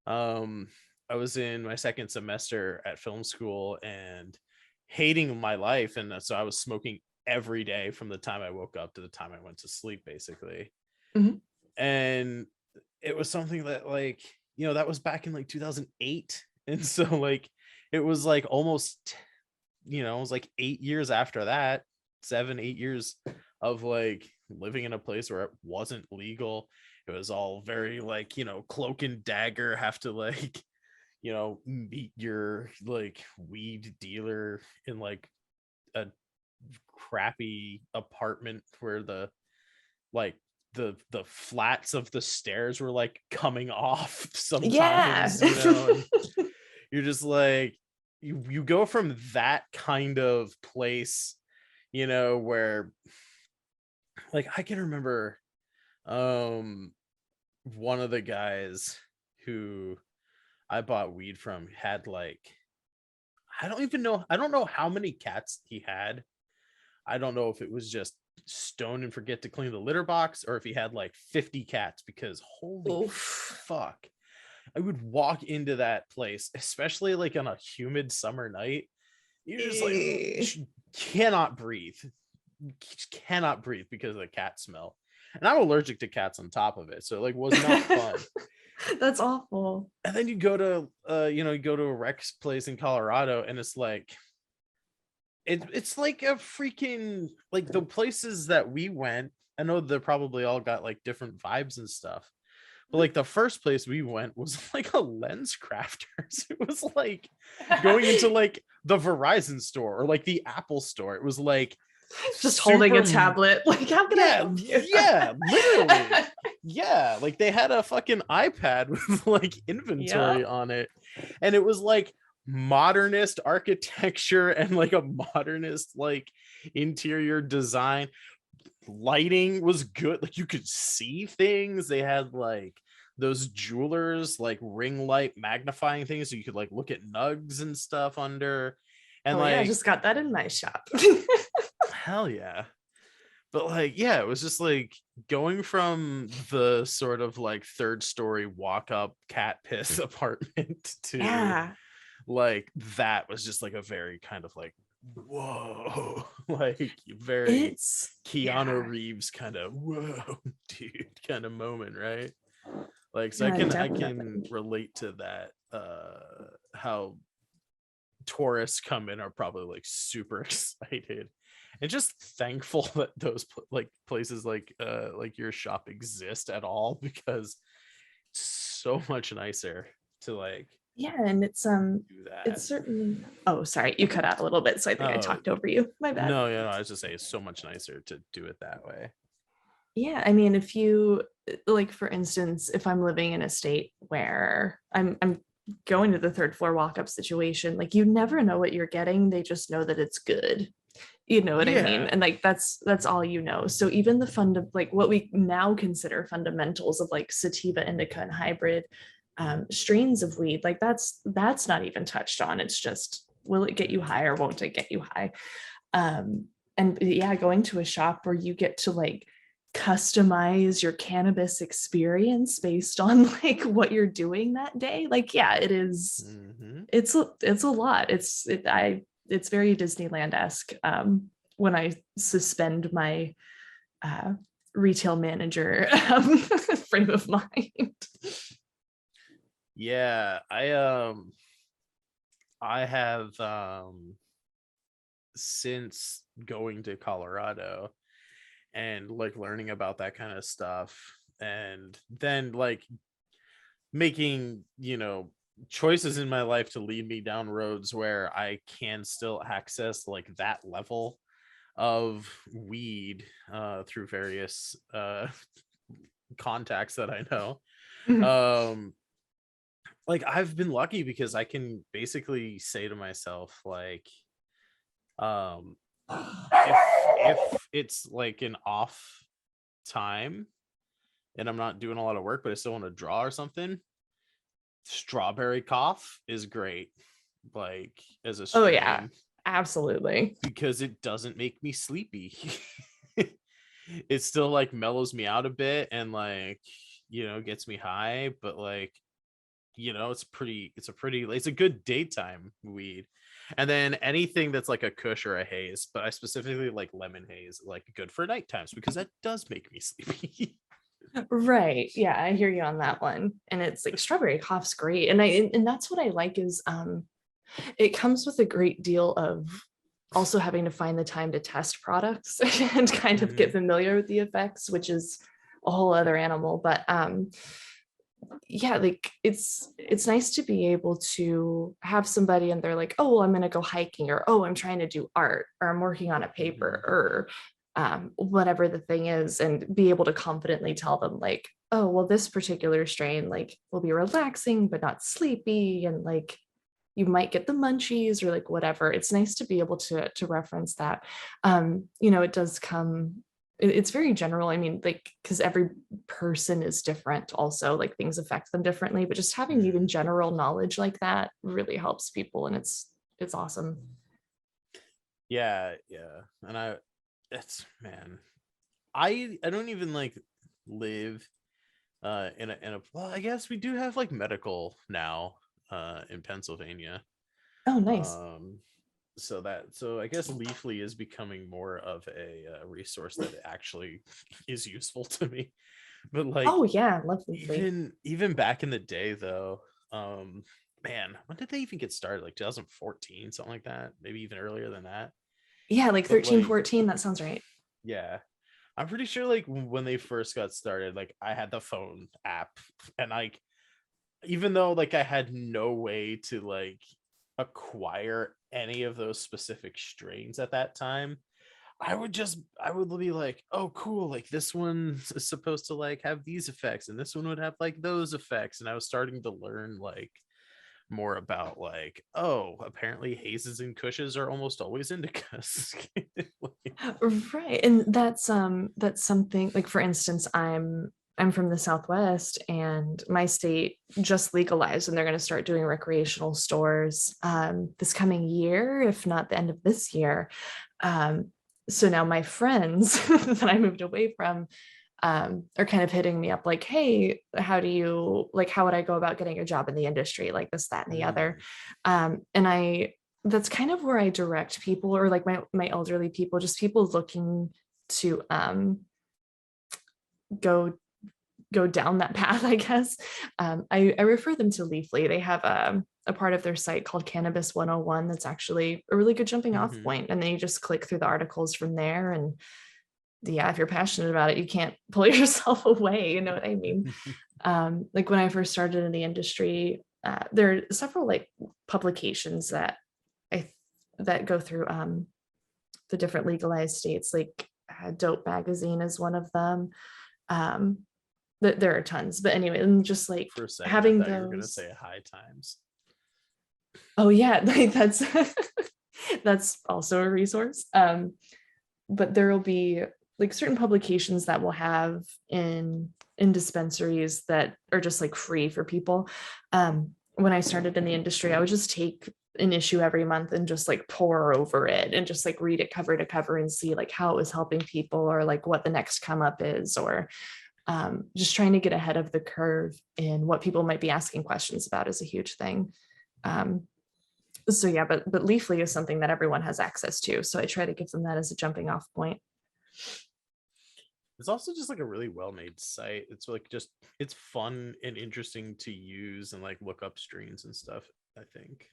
Speaker 1: um I was in my second semester at film school and hating my life, and so I was smoking every day from the time I woke up to the time I went to sleep, basically.
Speaker 2: Mhm.
Speaker 1: And it was something that like, that was back in like 2008. And so like it was like almost, it was like 8 years after that, 7 8 years of like living in a place where it wasn't legal. It was all very like, cloak and dagger, have to like, meet your like weed dealer in like a crappy apartment where the like the flats of the stairs were like coming off
Speaker 2: Yeah.
Speaker 1: sometimes, and you're just like, you go from that kind of place, where like I can remember um one of the guys who I bought weed from had like, I don't know how many cats he had. I don't know if it was just stone and forget to clean the litter box or if he had like 50 cats, because holy
Speaker 2: Oof.
Speaker 1: fuck. I would walk into that place, especially like on a humid summer night. You're just like,
Speaker 2: Eh.
Speaker 1: cannot breathe. Cannot breathe because of the cat smell. And I'm allergic to cats on top of it. So it like was not fun.
Speaker 2: That's awful.
Speaker 1: And then you go to you go to a Rex place in Colorado and it's like it's like a freaking like the places that we went. I know they're probably all got like different vibes and stuff. But like the first place we went was like a lens crafters. It was like going into like the Verizon store or like the Apple store. It was like
Speaker 2: Just holding a
Speaker 1: super
Speaker 2: tablet. Like, how can I
Speaker 1: yeah,
Speaker 2: help you?
Speaker 1: yeah, literally. Yeah, like they had a fucking iPad with like
Speaker 2: Yeah.
Speaker 1: inventory on it. And it was like modernist architecture and like a modernist like interior design. Lighting was good, like you could see things. They had like those jewelers like ring light magnifying things so you could like look at nugs and stuff under. And
Speaker 2: Oh yeah, I
Speaker 1: like
Speaker 2: just got that in my shop.
Speaker 1: hell yeah. But like, yeah, it was just like going from the sort of like third story walk up cat piss apartment to
Speaker 2: Yeah.
Speaker 1: like that was just like a very kind of like, whoa, like very
Speaker 2: It's
Speaker 1: Keanu
Speaker 2: yeah.
Speaker 1: Reeves kind of whoa, dude, kind of moment, right? Like, so
Speaker 2: Yeah,
Speaker 1: I can
Speaker 2: definitely.
Speaker 1: relate to that. How tourists come in are probably like super excited and just thankful that those like places like your shop exist at all, because it's so much nicer to like
Speaker 2: Yeah, and
Speaker 1: do
Speaker 2: it's
Speaker 1: that.
Speaker 2: certainly oh sorry, you cut out a little bit, so I think I
Speaker 1: Oh
Speaker 2: talked over you. My bad.
Speaker 1: no, I was just saying it's so much nicer to do it that way.
Speaker 2: Yeah, I mean, if you like, for instance, if I'm living in a state where I'm going to the third floor walk-up situation, like you never know what you're getting. They just know that it's good. You know what I mean?
Speaker 1: Yeah.
Speaker 2: And like that's all you know. So even the like what we now consider fundamentals of like sativa, indica, and hybrid strains of weed, like that's not even touched on. It's just, will it get you high or won't it get you high? And yeah, going to a shop where you get to like customize your cannabis experience based on like what you're doing that day, like yeah, it is,
Speaker 1: Mm-hmm.
Speaker 2: it's a lot. It's very Disneyland-esque when I suspend my uh, retail manager frame of mind.
Speaker 1: Yeah, I have since going to Colorado and like learning about that kind of stuff, and then like making, choices in my life to lead me down roads where I can still access like that level of weed through various contacts that I know.
Speaker 2: Mhm.
Speaker 1: Like I've been lucky because I can basically say to myself like um if it's like an off time and I'm not doing a lot of work but I still want to draw or something, strawberry cough is great, like as a
Speaker 2: Oh yeah,
Speaker 1: strain,
Speaker 2: absolutely.
Speaker 1: because it doesn't make me sleepy. It still like mellows me out a bit and like, gets me high, but like, it's a good daytime weed. And then anything that's like a kush or a haze, but I specifically like lemon haze, like good for night times because that does make me sleepy.
Speaker 2: Right. Yeah, I hear you on that one. And it's like strawberry cough's great. And that's what I like is it comes with a great deal of also having to find the time to test products and kind of get
Speaker 1: Mhm.
Speaker 2: familiar with the effects, which is a whole other animal. But yeah, like it's nice to be able to have somebody and they're like, oh well, I'm gonna go hiking, or oh, I'm trying to do art, or I'm working on a paper,
Speaker 1: Mhm.
Speaker 2: or whatever the thing is, and be able to confidently tell them like, oh well, this particular strain like will be relaxing but not sleepy, and like you might get the munchies or like whatever. It's nice to be able to reference that. It does come, it's very general. I mean, like, because every person is different also, like things affect them differently, but just having even
Speaker 1: Mhm.
Speaker 2: general knowledge like that really helps people, and it's awesome.
Speaker 1: Yeah, yeah. And it's man, I don't even like live in a well, I guess we do have like medical now in Pennsylvania.
Speaker 2: Oh, nice.
Speaker 1: Um so I guess Leafly is becoming more of a resource that actually is useful to me. But like
Speaker 2: Oh yeah, lovely.
Speaker 1: even back in the day though, um man, when did they even get started? Like 2014, something like that, maybe even earlier than that.
Speaker 2: Yeah, like
Speaker 1: But
Speaker 2: 13,
Speaker 1: like
Speaker 2: 14. That sounds right.
Speaker 1: yeah, I'm pretty sure like when they first got started, like I had the phone app and like even though like I had no way to like acquire any of those specific strains at that time, I would be like, oh cool, like this one is supposed to like have these effects and this one would have like those effects. And I was starting to learn like more about like, oh, apparently hazes and cushes are almost always indicas. Like,
Speaker 2: Right. And that's something like, for instance, I'm from the Southwest, and my state just legalized and they're going to start doing recreational stores this coming year, if not the end of this year. Um, so now my friends that I moved away from are kind of hitting me up like, hey, how would I go about getting a job in the industry, like this, that, and the other.
Speaker 1: mm,
Speaker 2: And that's kind of where I direct people, or like my elderly people, just people looking to go go down that path, I guess. I refer them to Leafly. They have a part of their site called Cannabis 101 that's actually a really good jumping off
Speaker 1: mhm.
Speaker 2: point, and then you just click through the articles from there. And yeah, if you're passionate about it, you can't pull yourself away. You know what I mean? Like when I first started in the industry, there are several like publications I that go through the different legalized states. Like Dope Magazine is one of them. Um, there are tons, but anyway, and just like
Speaker 1: For a second I
Speaker 2: having
Speaker 1: thought you were gonna
Speaker 2: those.
Speaker 1: say high times.
Speaker 2: Oh yeah, like that's that's also a resource. But there will be like certain publications that will have in dispensaries that are just like free for people. When I started in the industry, I would just take an issue every month and just like pour over it and just like read it cover to cover and see like how it was helping people, or like what the next come up is, or just trying to get ahead of the curve in what people might be asking questions about is a huge thing. Um, so yeah, but Leafly is something that everyone has access to, so I try to give them that as a jumping off point.
Speaker 1: It's also just like a really well made site. It's like just it's fun and interesting to use and like look up streams and stuff, I think.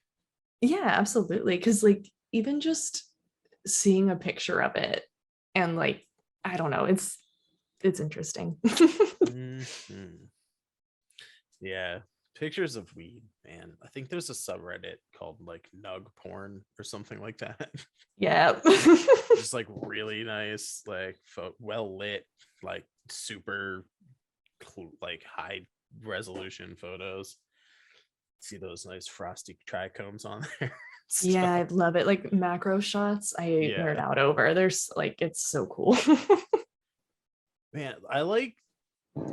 Speaker 2: Yeah, absolutely. Because like even just seeing a picture of it, and like I don't know, it's interesting.
Speaker 1: Mhm. Yeah. pictures of weed, man. I think there's a subreddit called like nug porn or something like that.
Speaker 2: Yeah.
Speaker 1: Just like really nice, like well lit, like super like high resolution photos. See those nice frosty trichomes on there.
Speaker 2: Yeah, I love it. Like macro shots, I nerd
Speaker 1: Yeah,
Speaker 2: out over. There's like, it's so cool.
Speaker 1: man. I like,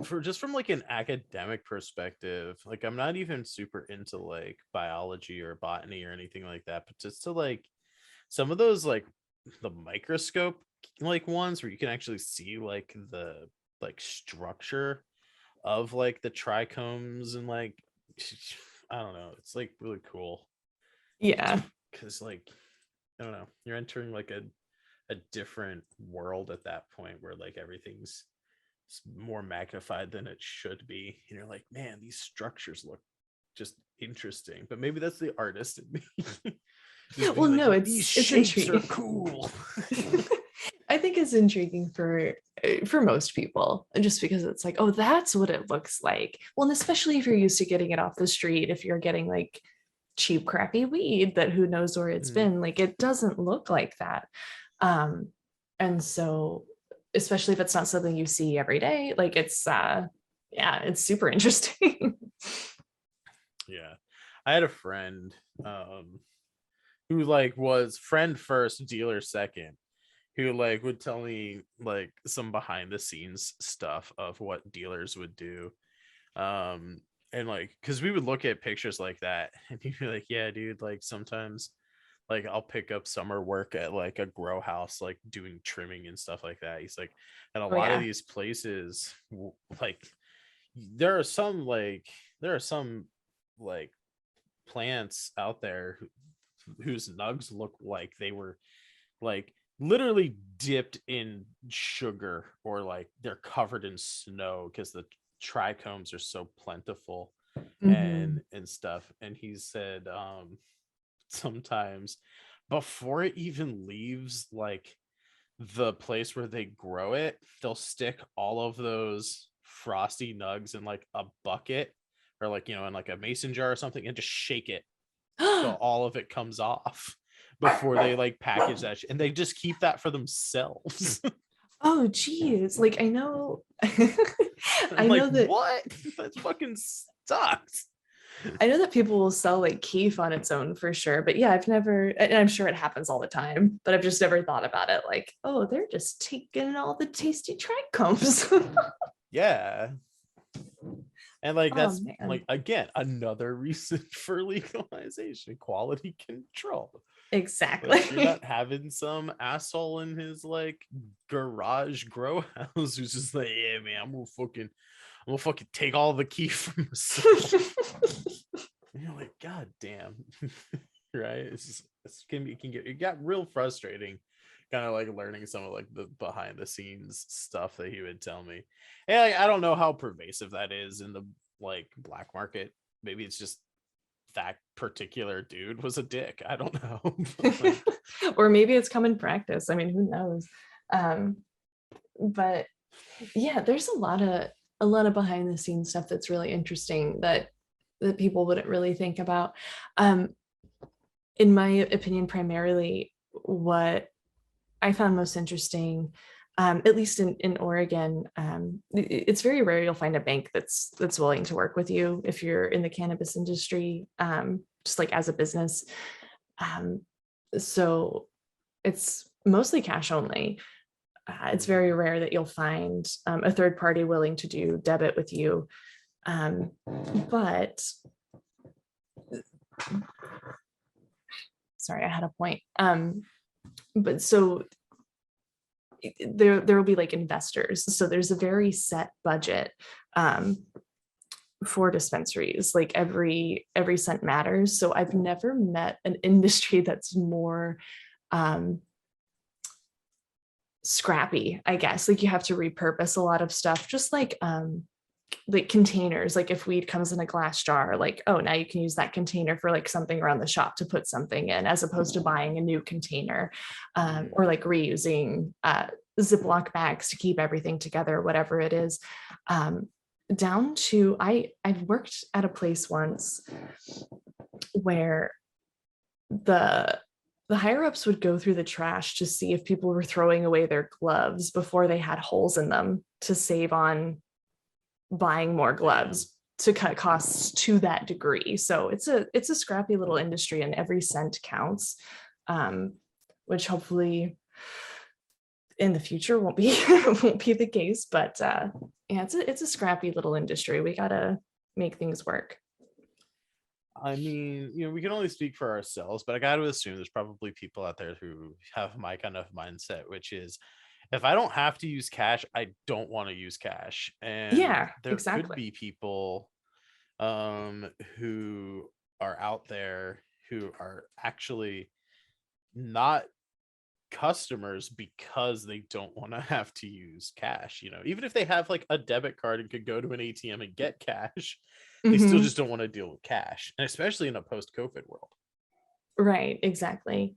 Speaker 1: for just from like an academic perspective, like I'm not even super into like biology or botany or anything like that, but just to like some of those like the microscope like ones where you can actually see like the like structure of like the trichomes and like I don't know, it's like really cool
Speaker 2: Yeah.
Speaker 1: because like I don't know, you're entering like a different world at that point where like everything's more magnified than it should be, and you're like, man, these structures look just interesting. But maybe that's the artist in me. Just
Speaker 2: Well,
Speaker 1: being
Speaker 2: no,
Speaker 1: like, these
Speaker 2: it's
Speaker 1: shapes are
Speaker 2: intriguing.
Speaker 1: cool.
Speaker 2: I think it's intriguing for most people, just because it's like, oh, that's what it looks like. Well, and especially if you're used to getting it off the street, if you're getting like cheap, crappy weed that who knows where it's
Speaker 1: Mhm.
Speaker 2: been, like it doesn't look like that. Um, and so, especially if it's not something you see every day, like it's yeah, it's super interesting.
Speaker 1: Yeah, I had a friend who like was friend first, dealer second, who like would tell me like some behind the scenes stuff of what dealers would do. And like, because we would look at pictures like that and he'd be like, yeah, dude, like sometimes like I'll pick up summer work at like a grow house, like doing trimming and stuff like that. He's like, and a
Speaker 2: Oh
Speaker 1: lot of
Speaker 2: yeah.
Speaker 1: these places like there are some like there are some like plants out there whose nugs look like they were like literally dipped in sugar, or like they're covered in snow because the trichomes are so plentiful
Speaker 2: Mhm.
Speaker 1: and stuff. And he said sometimes before it even leaves like the place where they grow it, they'll stick all of those frosty nugs in like a bucket or like, you know, in like a mason jar or something, and just shake it till all of it comes off before they like package that and they just keep that for themselves.
Speaker 2: Oh geez, like I know
Speaker 1: I'm
Speaker 2: I
Speaker 1: like,
Speaker 2: know that
Speaker 1: what? That fucking sucks.
Speaker 2: I know that people will sell like keef on its own for sure, but yeah, I've never, and I'm sure it happens all the time, but I've just never thought about it like, oh, they're just taking all the tasty trichomes.
Speaker 1: Yeah, and like
Speaker 2: Oh
Speaker 1: that's
Speaker 2: man,
Speaker 1: like again another reason for legalization, quality control. Like you're
Speaker 2: exactly.
Speaker 1: not having some asshole in his like garage grow house who's just like, yeah, man, I'm gonna fucking take all the key from myself. And you're like, God damn. Right? It's just it can get, it got real frustrating, kind of like learning some of like the behind the scenes stuff that he would tell me. And like, I don't know how pervasive that is in the like black market. Maybe it's just that particular dude was a dick. I don't know. Like,
Speaker 2: Or maybe it's common practice. I mean, who knows? Um, but yeah, there's a lot of behind the scenes stuff that's really interesting that people wouldn't really think about. Um, in my opinion, primarily what I found most interesting, at least in Oregon, it's very rare you'll find a bank that's willing to work with you if you're in the cannabis industry, just like as a business. Um, so it's mostly cash only. It's very rare that you'll find a third party willing to do debit with you. But sorry, I had a point. But so there will be like investors. So there's a very set budget for dispensaries. Like every cent matters. So I've never met an industry that's more scrappy, I guess. Like you have to repurpose a lot of stuff, just like containers. Like if weed comes in a glass jar, like, oh, now you can use that container for like something around the shop to put something in, as opposed to buying a new container, or like reusing Ziploc bags to keep everything together, whatever it is. down to I've worked at a place once where the higher ups would go through the trash to see if people were throwing away their gloves before they had holes in them to save on buying more gloves to cut costs to that degree. So it's a scrappy little industry, and every cent counts, which hopefully in the future won't be won't be the case. But yeah, it's a scrappy little industry. We gotta make things work.
Speaker 1: I mean, we can only speak for ourselves, but I got to assume there's probably people out there who have my kind of mindset, which is if I don't have to use cash, I don't want to use cash. And
Speaker 2: Yeah,
Speaker 1: there could
Speaker 2: exactly.
Speaker 1: be people who are out there who are actually not customers because they don't want to have to use cash. Even if they have like a debit card and could go to an ATM and get cash, they still
Speaker 2: Mhm.
Speaker 1: just don't want to deal with cash, and especially in a post-COVID world.
Speaker 2: Right, exactly.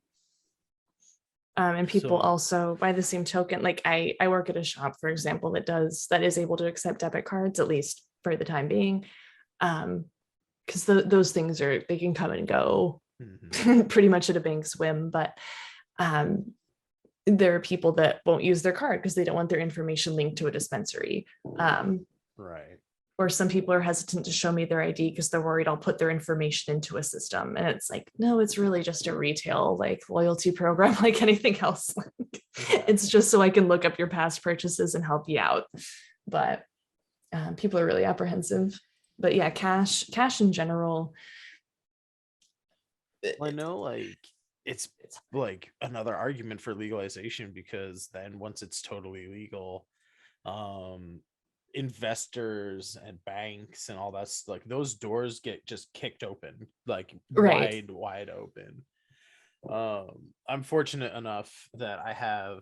Speaker 2: And people
Speaker 1: So
Speaker 2: also, by the same token, like I work at a shop, for example, that is able to accept debit cards, at least for the time being. Because those things they can come and go
Speaker 1: mhm,
Speaker 2: pretty much at a bank's whim. But um, there are people that won't use their card because they don't want their information linked to a dispensary. Um,
Speaker 1: right.
Speaker 2: or some people are hesitant to show me their ID because they're worried I'll put their information into a system. And it's like, no, it's really just a retail like loyalty program like anything else. It's just so I can look up your past purchases and help you out. But people are really apprehensive. But yeah, cash in general.
Speaker 1: Well, I know, like, it's like another argument for legalization, because then once it's totally legal, um investors and banks and all that's like those doors get just kicked open, like
Speaker 2: Right.
Speaker 1: wide open. I'm fortunate enough that I have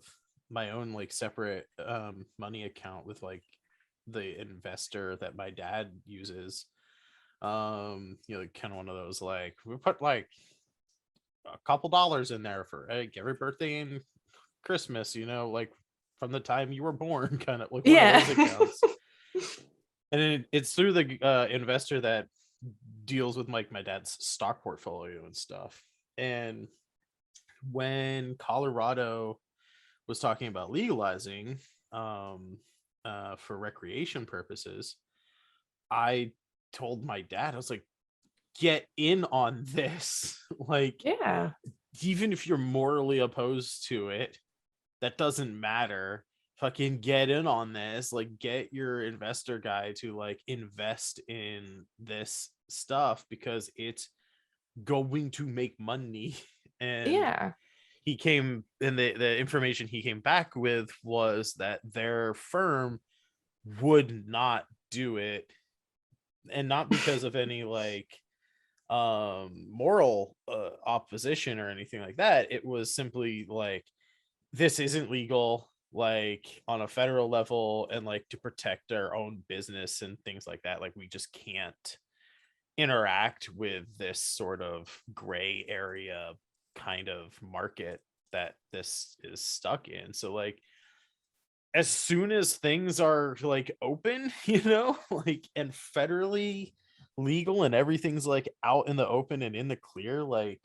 Speaker 1: my own like separate money account with like the investor that my dad uses. Like, kind of one of those, like, we put like a couple dollars in there for like every birthday and Christmas, like from the time you were born, kind of like one of
Speaker 2: Yeah.
Speaker 1: those accounts. And it's through the investor that deals with like my dad's stock portfolio and stuff. And when Colorado was talking about legalizing for recreation purposes, I told my dad, I was like, get in on this. Like,
Speaker 2: Yeah.
Speaker 1: even if you're morally opposed to it, that doesn't matter. Fucking get in on this. Like, get your investor guy to like invest in this stuff because it's going to make money. And
Speaker 2: Yeah.
Speaker 1: he came, and the information he came back with was that their firm would not do it, and not because of any like moral opposition or anything like that. It was simply like, this isn't legal, like on a federal level, and like to protect our own business and things like that, like we just can't interact with this sort of gray area kind of market that this is stuck in. So like, as soon as things are like open, like, and federally legal and everything's like out in the open and in the clear, like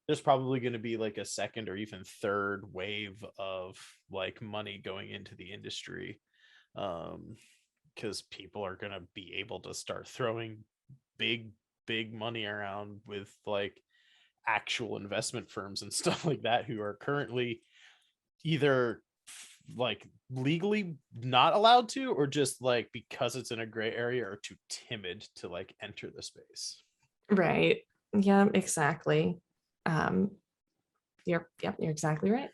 Speaker 1: there's probably going to be like a second or even third wave of like money going into the industry, because people are going to be able to start throwing big money around with like actual investment firms and stuff like that, who are currently either like legally not allowed to, or just like because it's in a gray area are too timid to like enter the space.
Speaker 2: Right. Yeah, exactly. Um, you're exactly right.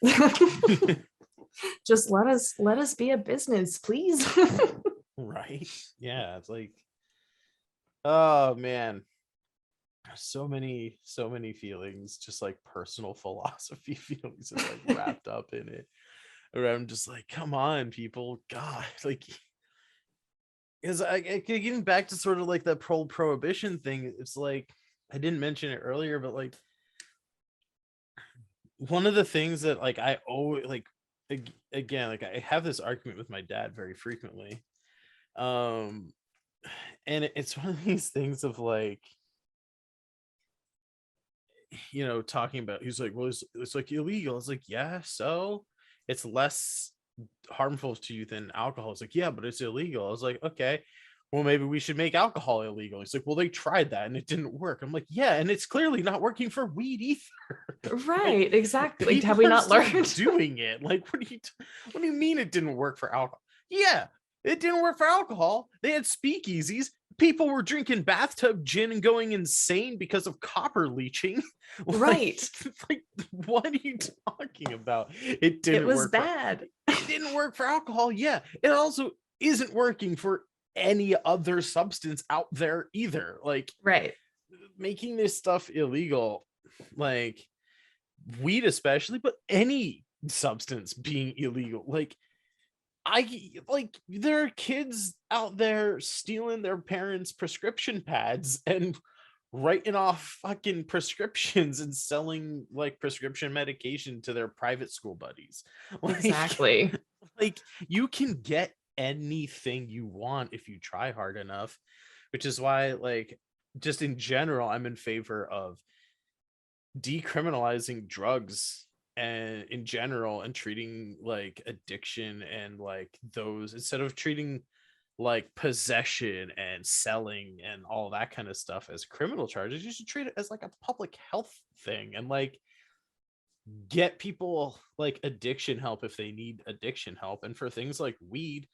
Speaker 2: Just let us be a business, please.
Speaker 1: Right, yeah, it's like, oh man, so many feelings, just like personal philosophy feelings is like wrapped up in it, where I'm just like, come on people, god, like, because I getting back to sort of like that prohibition thing, it's like, I didn't mention it earlier, but like one of the things that like I always like, again, like I have this argument with my dad very frequently, um and it's one of these things of like, talking about, he's like, well, it's like illegal. It's like, yeah, so it's less harmful to you than alcohol. It's like, yeah, but it's illegal. I was like, okay, well, maybe we should make alcohol illegal. He's like, well, they tried that and it didn't work. I'm like, yeah, and it's clearly not working for weed either. Like,
Speaker 2: Right, exactly. Like, have
Speaker 1: people
Speaker 2: we
Speaker 1: are
Speaker 2: not
Speaker 1: still
Speaker 2: learned?
Speaker 1: doing it. Like, what do you mean it didn't work for alcohol? Yeah, it didn't work for alcohol. They had speakeasies. People were drinking bathtub gin and going insane because of copper leaching.
Speaker 2: Right.
Speaker 1: Like, what are you talking about? It
Speaker 2: It
Speaker 1: didn't
Speaker 2: was
Speaker 1: work for,
Speaker 2: bad.
Speaker 1: it didn't work for alcohol. Yeah, it also isn't working for any other substance out there either. Like,
Speaker 2: Right.
Speaker 1: making this stuff illegal, like weed especially, but any substance being illegal, like, there are kids out there stealing their parents' prescription pads and writing off fucking prescriptions and selling like prescription medication to their private school buddies. Like,
Speaker 2: Exactly.
Speaker 1: like, you can get anything you want if you try hard enough, which is why, like, just in general, I'm in favor of decriminalizing drugs and in general, and treating like addiction and like those, instead of treating like possession and selling and all that kind of stuff as criminal charges. You should treat it as like a public health thing, and like get people like addiction help if they need addiction help. And for things like weed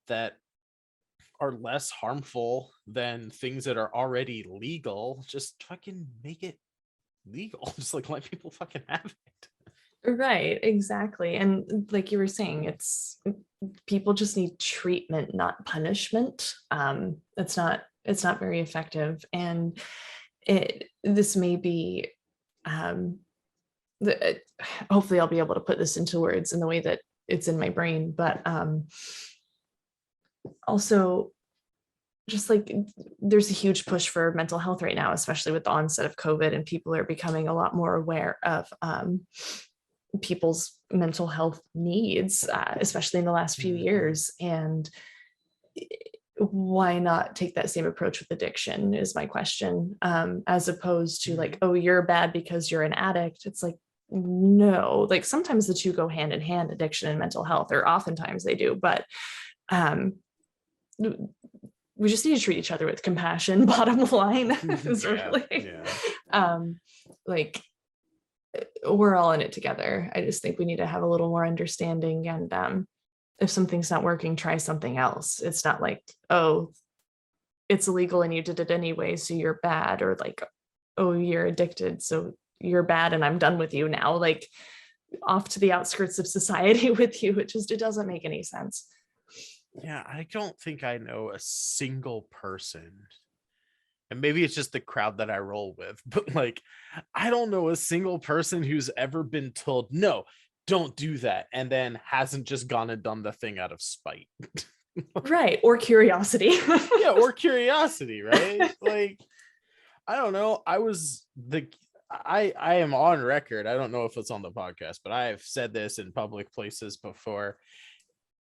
Speaker 1: that are less harmful than things that are already legal, just fucking make it legal. Just like let people fucking have it.
Speaker 2: Right, exactly. And like you were saying, it's people just need treatment, not punishment. It's not very effective. And this may be the, hopefully I'll be able to put this into words in the way that it's in my brain, but also just like there's a huge push for mental health right now, especially with the onset of COVID, and people are becoming a lot more aware of people's mental health needs, especially in the last few years. And why not take that same approach with addiction is my question, as opposed to like, oh, you're bad because you're an addict. It's like, no, like sometimes the two go hand in hand, addiction and mental health, or oftentimes they do, but we just need to treat each other with compassion. Bottom line is really like we're all in it together. I just think we need to have a little more understanding, and if something's not working, try something else. It's not like, oh, it's illegal and you did it anyway, so you're bad, or like, oh, you're addicted, so you're bad and I'm done with you now. Like, off to the outskirts of society with you. It doesn't make any sense.
Speaker 1: Yeah, I don't think I know a single person, and maybe it's just the crowd that I roll with, but like, I don't know a single person who's ever been told, no, don't do that, and then hasn't just gone and done the thing out of spite.
Speaker 2: Right. Or curiosity.
Speaker 1: Yeah, or curiosity, right? Like, I don't know. I am on record. I don't know if it's on the podcast, but I have said this in public places before.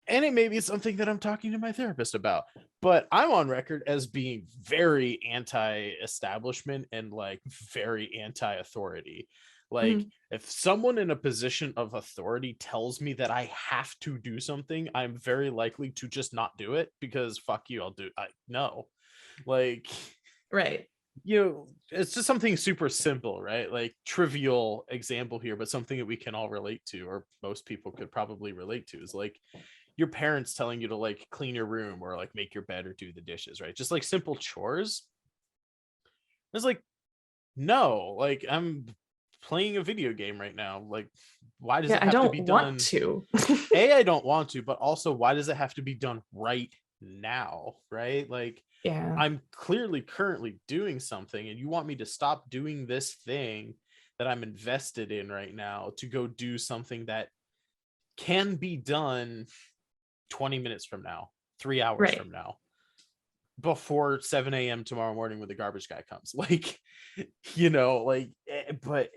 Speaker 1: And it may be something that I'm talking to my therapist about, but I'm on record as being very anti-establishment and like very anti-authority. Like, if someone in a position of authority tells me that I have to do something, I'm very likely to just not do it because fuck you, no. Like,
Speaker 2: Right.
Speaker 1: it's just something super simple, right? Like, trivial example here, but something that we can all relate to, or most people could probably relate to, is like your parents telling you to like clean your room or like make your bed or do the dishes, right? Just like simple chores. It's like, no, like, I'm playing a video game right now. Like, why does it
Speaker 2: I
Speaker 1: have to
Speaker 2: don't
Speaker 1: be
Speaker 2: want
Speaker 1: done?
Speaker 2: to.
Speaker 1: I don't want to, but also, why does it have to be done right now? Right? Like,
Speaker 2: Yeah.
Speaker 1: I'm clearly currently doing something, and you want me to stop doing this thing that I'm invested in right now to go do something that can be done 20 minutes from now, 3 hours
Speaker 2: Right.
Speaker 1: from now, before 7 a.m. tomorrow morning when the garbage guy comes. Like, but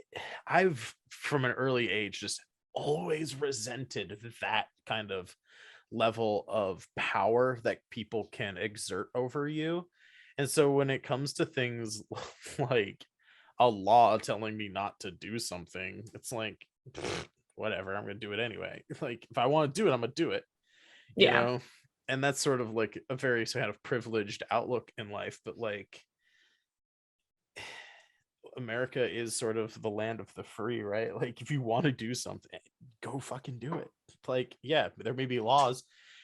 Speaker 1: I've from an early age just always resented that kind of level of power that people can exert over you. And so when it comes to things like a law telling me not to do something, it's like, whatever, I'm going to do it anyway. Like, if I want to do it, I'm going to do it, you
Speaker 2: Yeah.
Speaker 1: know? And that's sort of like a very kind of privileged outlook in life. But like, America is sort of the land of the free, right? Like, if you want to do something, go fucking do it. Like, yeah, there may be laws.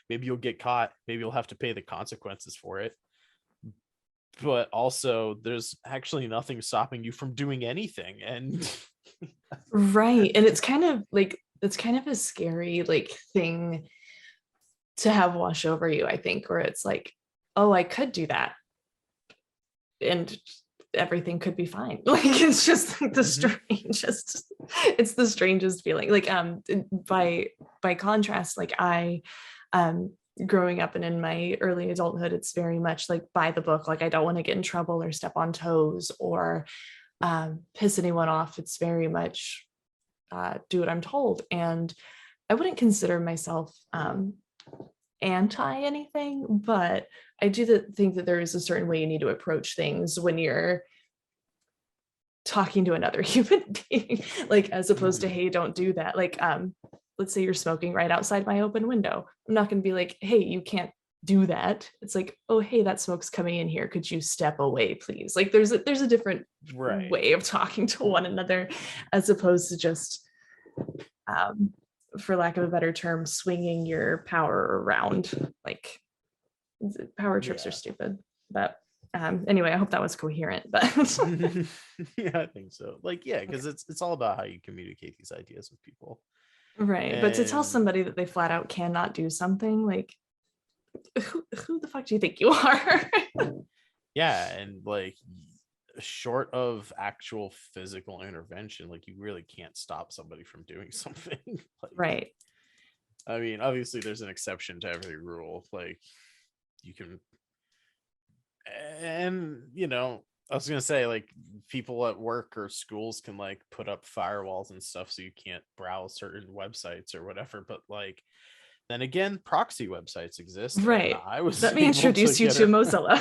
Speaker 1: Maybe you'll get caught. Maybe you'll have to pay the consequences for it. But also, there's actually nothing stopping you from doing anything. And
Speaker 2: Right. And it's kind of like, it's kind of a scary like thing to have wash over you, I think, where it's like, oh, I could do that and everything could be fine. Like, it's just like the strangest, it's the strangest feeling. Like, by contrast, like growing up and in my early adulthood, it's very much like by the book. Like, I don't want to get in trouble or step on toes or piss anyone off. It's very much do what I'm told. And I wouldn't consider myself anti anything, but I do think that there is a certain way you need to approach things when you're talking to another human being, like, as opposed to, hey, don't do that. Like, let's say you're smoking right outside my open window. I'm not going to be like, hey, you can't do that. It's like, oh, hey, that smoke's coming in here. Could you step away, please? Like, there's a different way of talking to one another, as opposed to just, for lack of a better term, swinging your power around. Like, power trips are stupid. But anyway, I hope that was coherent. But
Speaker 1: yeah, I think so. Like, yeah, because it's all about how you communicate these ideas with people.
Speaker 2: Right. But to tell somebody that they flat out cannot do something, like, who the fuck do you think you are?
Speaker 1: Yeah, and like, short of actual physical intervention, like, you really can't stop somebody from doing something. Like,
Speaker 2: right.
Speaker 1: I mean, obviously there's an exception to every rule. Like, you can, and I was gonna say, like, people at work or schools can like put up firewalls and stuff so you can't browse certain websites or whatever. But like, then again, proxy websites exist, and
Speaker 2: Right.
Speaker 1: I was
Speaker 2: Let me
Speaker 1: able to
Speaker 2: introduce you
Speaker 1: get
Speaker 2: to
Speaker 1: her.
Speaker 2: Mozilla.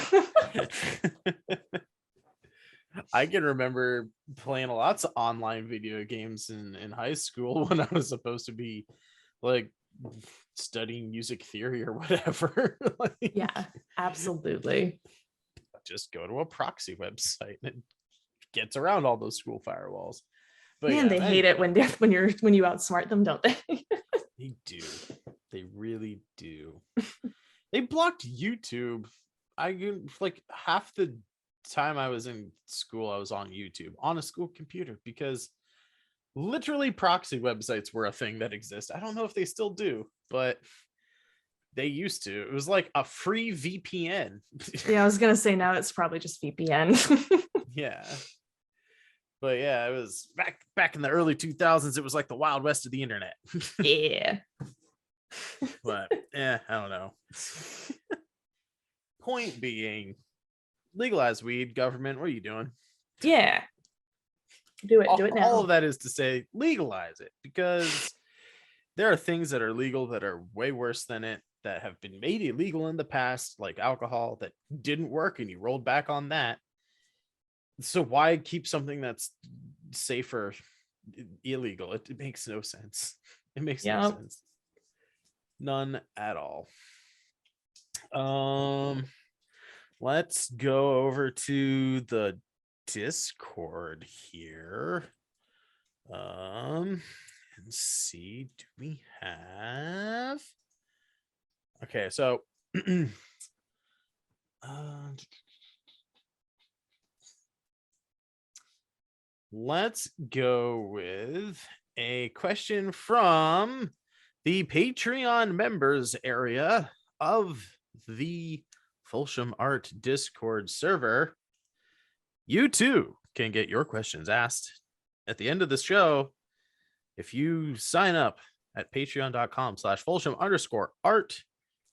Speaker 1: I can remember playing lots of online video games in high school when I was supposed to be like studying music theory or whatever. Like,
Speaker 2: Yeah, absolutely.
Speaker 1: just go to a proxy website and it gets around all those school firewalls. But
Speaker 2: Man,
Speaker 1: yeah,
Speaker 2: they hate it
Speaker 1: anyway,
Speaker 2: when you outsmart them, don't they?
Speaker 1: they do. They really do. They blocked YouTube. Like, half the time I was in school, I was on YouTube on a school computer because literally proxy websites were a thing that exists. I don't know if they still do, but they used to. It was like a free VPN.
Speaker 2: Yeah, I was gonna say now it's probably just VPN.
Speaker 1: Yeah. But yeah, it was back in the early 2000s. It was like the Wild West of the internet.
Speaker 2: Yeah.
Speaker 1: But I don't know. Point being, legalize weed, government. What are you doing?
Speaker 2: Yeah. Do it. Do it now.
Speaker 1: All of that is to say, legalize it, because there are things that are legal that are way worse than it, that have been made illegal in the past, like alcohol, that didn't work and you rolled back on that. So why keep something that's safer illegal? It makes no sense. It makes no sense. None at all. Let's go over to the Discord here. And see, do we have? Okay, so let's go with a question from the Patreon members area of the Folsham Art Discord server. You too can get your questions asked at the end of the show if you sign up at patreon.com/Folsham_art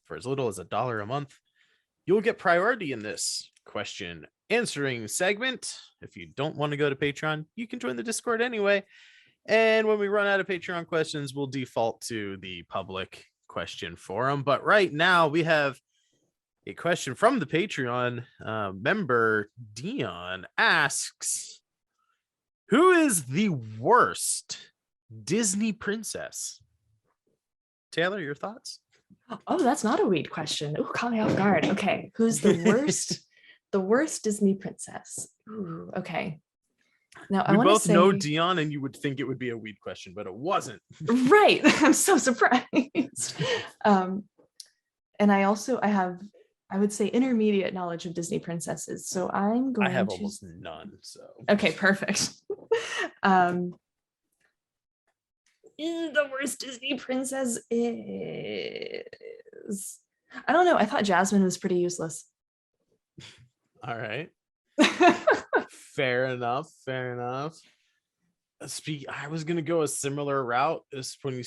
Speaker 1: for as little as $1 a month. You'll get priority in this question answering segment. If you don't want to go to Patreon, you can join the Discord anyway. And when we run out of Patreon questions, we'll default to the public question for him. But right now we have a question from the Patreon member. Dion asks, who is the worst Disney princess? Taylor, your thoughts?
Speaker 2: Oh, that's not a weed question. Oh, caught me off guard. Okay, who's the worst? The worst Disney princess. Ooh, okay. Now I
Speaker 1: We
Speaker 2: want to
Speaker 1: both
Speaker 2: say,
Speaker 1: know Dion, and you would think it would be a weed question, but it wasn't.
Speaker 2: right. I'm so surprised. And I have, I would say, intermediate knowledge of Disney princesses. So I'm going
Speaker 1: I have
Speaker 2: to.
Speaker 1: almost none. So
Speaker 2: Okay, perfect. The worst Disney princess is, I don't know. I thought Jasmine was pretty useless.
Speaker 1: all right. Fair enough. I was gonna go a similar route as when you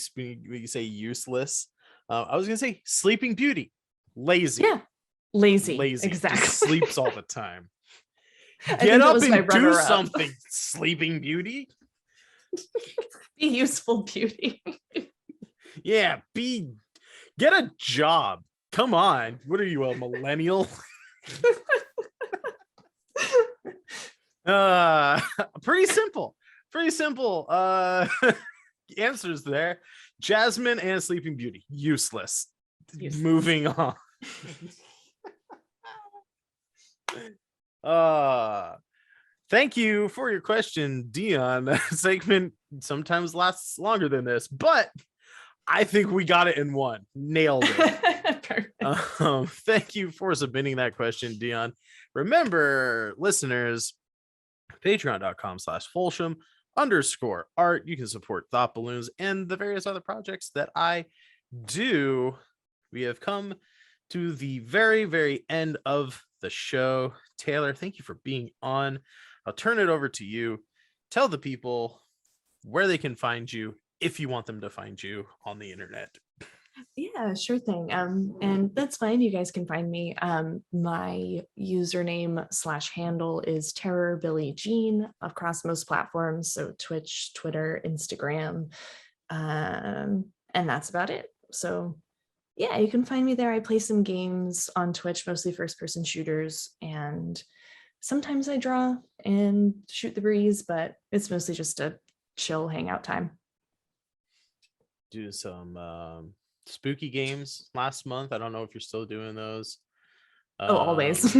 Speaker 1: say useless. I was gonna say Sleeping Beauty, lazy.
Speaker 2: Yeah, lazy. Exactly.
Speaker 1: Just sleeps all the time.
Speaker 2: I
Speaker 1: Get
Speaker 2: think that
Speaker 1: up
Speaker 2: was my
Speaker 1: and do
Speaker 2: runner-up.
Speaker 1: something, Sleeping Beauty.
Speaker 2: Be useful, beauty.
Speaker 1: Yeah, get a job. Come on. What are you, a millennial? Pretty simple. Answers there. Jasmine and Sleeping Beauty, useless. Moving on. Thank you for your question, Dion. Segment sometimes lasts longer than this, but I think we got it in one. Nailed it. Thank you for submitting that question, Dion. Remember, listeners, patreon.com/Folsham_art. You can support Thought Balloons and the various other projects that I do. We have come to the very, very end of the show. Taylor, thank you for being on. I'll turn it over to you. Tell the people where they can find you if you want them to find you on the internet.
Speaker 2: Yeah, sure thing. And that's fine. You guys can find me. My username/handle is TerrorBillyJean across most platforms. So Twitch, Twitter, Instagram. And that's about it. So yeah, you can find me there. I play some games on Twitch, mostly first-person shooters, and sometimes I draw and shoot the breeze, but it's mostly just a chill hangout time.
Speaker 1: Do some spooky games last month. I don't know if you're still doing those.
Speaker 2: Always.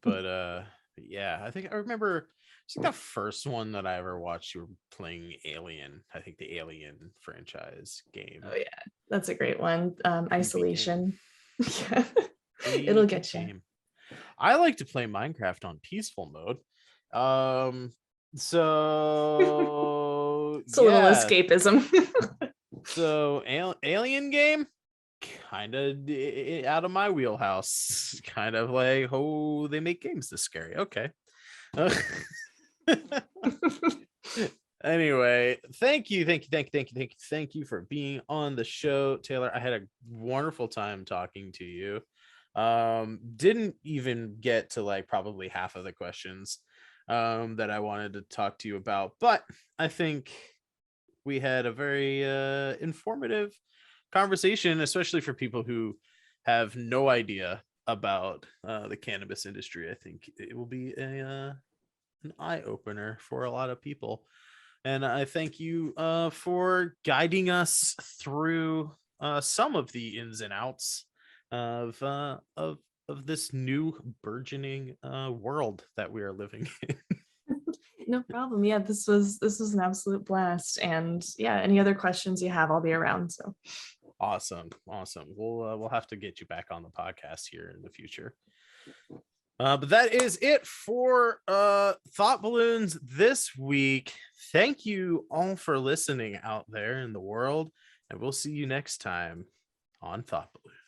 Speaker 1: But yeah, I think I remember it's like the first one that I ever watched. You were playing Alien. I think the Alien franchise game.
Speaker 2: Oh yeah, that's a great one. Isolation. Yeah, it'll get you.
Speaker 1: I like to play Minecraft on peaceful mode. So
Speaker 2: It's a little escapism.
Speaker 1: So Alien game, kind of out of my wheelhouse. Kind of like, oh, they make games this scary. Okay. Anyway, thank you for being on the show, Taylor. I had a wonderful time talking to you. Didn't even get to like probably half of the questions that I wanted to talk to you about, but I think we had a very informative conversation, especially for people who have no idea about the cannabis industry. I think it will be an eye-opener for a lot of people. And I thank you for guiding us through some of the ins and outs of this new burgeoning world that we are living in.
Speaker 2: No problem. Yeah, this was an absolute blast. And yeah, any other questions you have, I'll be around. So
Speaker 1: awesome. We'll have to get you back on the podcast here in the future. But that is it for Thought Balloons this week. Thank you all for listening out there in the world, and we'll see you next time on Thought Balloons.